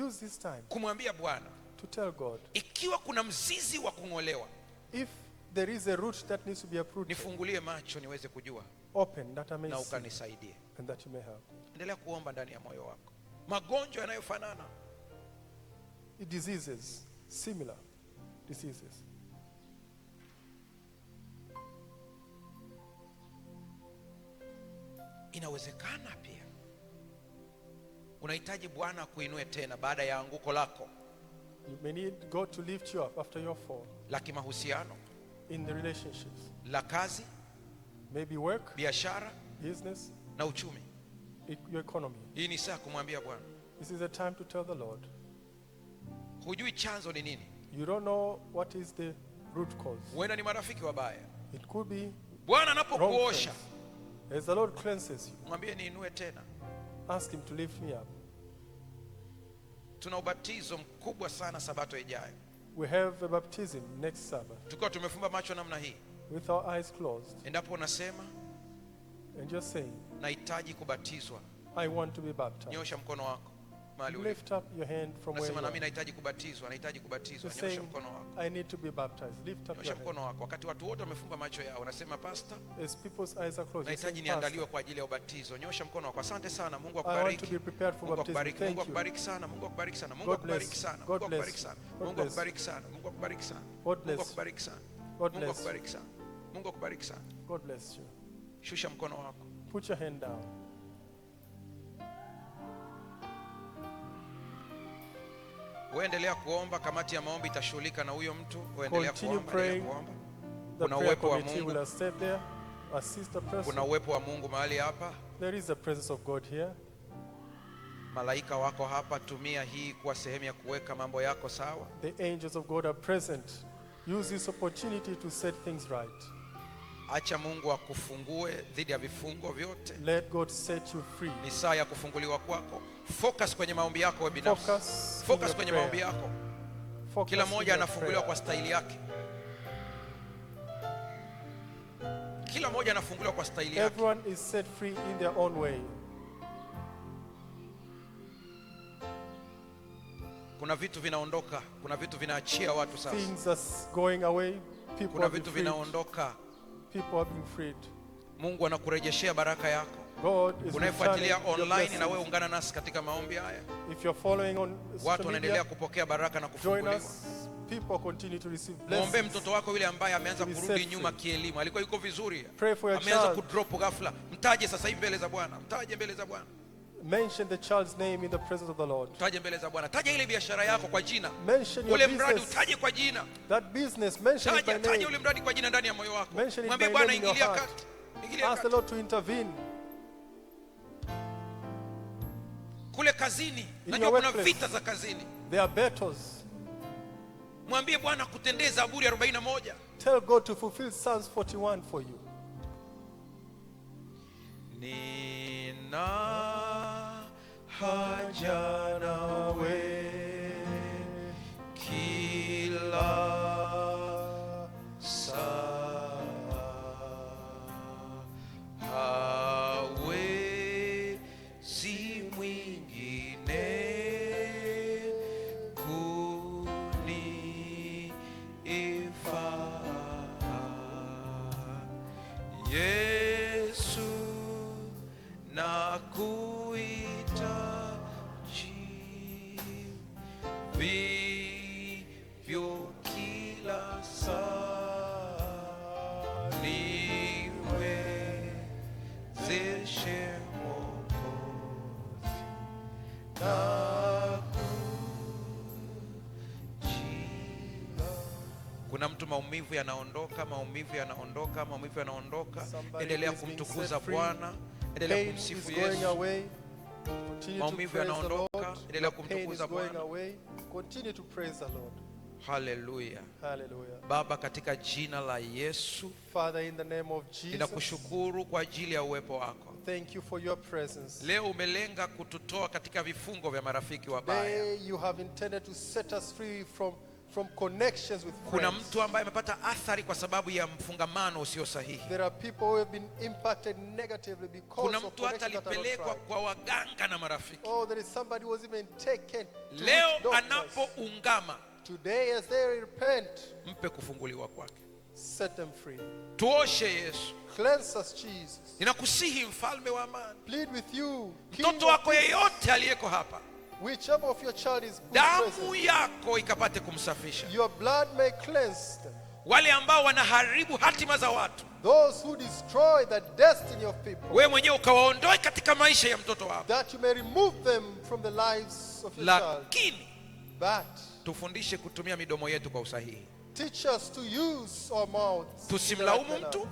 Use this time kumwambia Bwana, to tell God, ikiwa kuna mzizi wa kung'olewa, if there is a root that needs to be uprooted, nifungulie macho niweze kujua open that I may na see ukanisaidie. and that you may help. Endelea kuomba ndani ya moyo wako. Magonjwa yanayofanana, Diseases, similar diseases. inawezekana pia unahitaji Bwana kuinue tena baada ya anguko lako You may need God to lift you up after your fall la kimahusiano, in the relationships, la kazi, Maybe work, biashara business, na uchumi. your economy. Hii ni saa kumwambia Bwana. This is a time to tell the Lord. Hujui chanzo ni nini. You don't know what is the root cause. Huenda ni marafiki wabaya. It could be Bwana wrong anapokuosha, friends. As the Lord cleanses you, mwambie niinue tena. ask him to lift me up. Tuna ubatizo mkubwa sana sabato ijayo. We have a baptism next Sabbath Tukiwa tumefumba macho namna hii. with our eyes closed. Endapo unasema And you're saying, nahitaji kubatizwa, I want to be baptized. nyosha mkono wako mahali ulipo. Lift up your hand from where Unasema you na are. mimi nahitaji kubatizwa, nahitaji kubatizwa, You're nyosha saying, mkono wako. I need to be baptized. Lift up Nyosha your hand. mkono wako. Wakati watu wote wamefumba macho yao, unasema pastor, As people's eyes are closed, you're nahitaji saying, niandaliwe Pastor, kwa ajili ya ubatizo. Nyosha mkono wako. Asante sana. Mungu I want to akubariki. be prepared for Mungu baptism. akubariki. Thank Mungu you. akubariki sana. Mungu akubariki sana. Mungu God akubariki bless. sana. God Mungu bless. akubariki sana. God Mungu bless. akubariki sana. Mungu akubariki sana. God Mungu bless. akubariki sana. God Mungu bless. akubariki sana. Mungu akubariki sana. God bless you. Shusha mkono wako. Put your hand down. Uendelea kuomba, kamati ya maombi itashughulika na huyo mtu. Uendelea Continue kuomba, endelea praying. kuomba. The Kuna prayer uwepo wa committee will Mungu. step there, assist the person. Kuna uwepo wa Mungu mahali hapa. There is the presence of God here. Malaika wako hapa. Tumia hii kuwa sehemu ya kuweka mambo yako sawa. The angels of God are present. Use this opportunity to set things right. Acha Mungu akufungue dhidi ya vifungo vyote. Let God set you free. Ni saa ya kufunguliwa kwako. Focus kwenye maombi yako wewe binafsi. Focus, Focus in kwenye your maombi prayer. yako. Focus Kila in mmoja your anafunguliwa prayer. kwa staili yake. Kila mmoja anafunguliwa kwa staili yake. Everyone is set free in their own way. Kuna vitu vinaondoka, kuna vitu vinaachia watu sasa. Things are going away. People Kuna are being vitu freed. vinaondoka. People are being freed. Mungu anakurejeshea baraka yako. God is Unayefuatilia returning your online na wewe blessings. ungana nasi katika maombi haya. If you're following on Watu social wanaendelea media, kupokea baraka na join kufunguliwa. us. People continue to receive Muombe blessings. mtoto wako yule ambaye ameanza To be kurudi set nyuma free. kielimu. Alikuwa yuko vizuri. Pray for your Ameanza child. kudrop ghafla. Mtaje sasa hivi mbele za Bwana. Mtaje mbele za Bwana. Mention the child's name in the presence of the Lord. Mtaje mbele za Bwana. Taja ile biashara yako kwa jina. Mention your Ule mradi business. utaje kwa jina. That business, mention it by Taja name. ule mradi kwa jina ndani ya moyo wako. Mention it Mwambie by Bwana, name in your ingilia heart. kati. Ingilia Ask the kati. Lord to intervene. Kule kazini, najua your kuna workplace. vita za kazini. There are battles. Mwambie Bwana kutendee Zaburi 41. Tell God to fulfill Psalms 41 for you. Nina haja nawe kila saa, hawezi mwingine kunifaa. Yesu nakuhitaji vivyo kila saa, niwezeshe Mwokozi, kuna mtu maumivu yanaondoka, maumivu yanaondoka, maumivu yanaondoka. Somebody Endelea is being kumtukuza set free. Bwana, endelea Pain kumsifu is going Yesu. away. Continue to Maumivu praise the yanaondoka. Lord. Endelea Your pain is kumtukuza going Bwana. away. Continue to praise the Lord. Haleluya. Hallelujah. Baba, katika jina la Yesu Father, in the name of Jesus, ninakushukuru kwa ajili ya uwepo wako. thank you for your presence. Leo umelenga kututoa katika vifungo vya marafiki wabaya. Today you have intended to set us free from connections with Kuna friends. mtu ambaye amepata athari kwa sababu ya mfungamano usio sahihi. There are people who have been impacted negatively because Kuna of mtu hata connections that are not alipelekwa right. kwa waganga na marafiki. Oh, there is somebody who was even taken to Leo witch doctors. anapoungama, Today as they repent, mpe kufunguliwa kwake. set them free. Tuoshe Yesu. Cleanse us, Jesus. Ninakusihi mfalme wa amani, Plead with you, King mtoto of wako peace. yeyote aliyeko hapa, Whichever of your child is damu present, yako ikapate kumsafisha. your blood may cleanse them. Wale ambao wanaharibu hatima za watu, Those who destroy the destiny of people, wewe mwenyewe ukawaondoe katika maisha ya mtoto wako. that you may remove them from the lives of your child. Lakini But tufundishe kutumia midomo yetu kwa usahihi. teach us to use our mouths. in the right Tusimlaumu manner. mtu,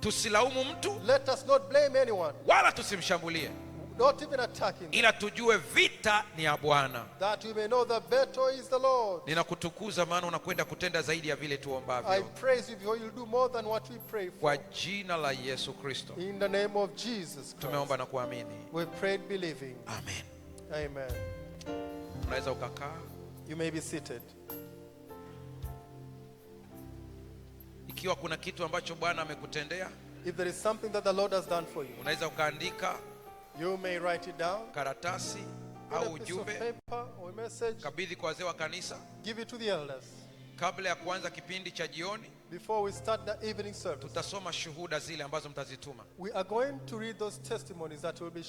tusilaumu mtu Let us not blame anyone, wala tusimshambulie, not even attacking them, ila tujue vita ni ya Bwana. that we may know the battle is the Lord. Ninakutukuza maana unakwenda kutenda zaidi ya vile I tuombavyo, praise you because you'll do more than what we pray kwa for. jina la Yesu Kristo In the name of Jesus Christ, tumeomba na kuamini, we prayed believing. amen. Amen. Unaweza ukakaa. You may be seated. Ikiwa kuna kitu ambacho Bwana amekutendea, If there is something that the Lord has done for you, unaweza ukaandika you may write it down, karatasi put au a piece of ujumbe, paper or a message, kabidhi kwa wazee wa kanisa give it to the elders. kabla ya kuanza kipindi cha jioni. Before we start the evening service, Tutasoma shuhuda zile ambazo mtazituma. we are going to read those testimonies that will be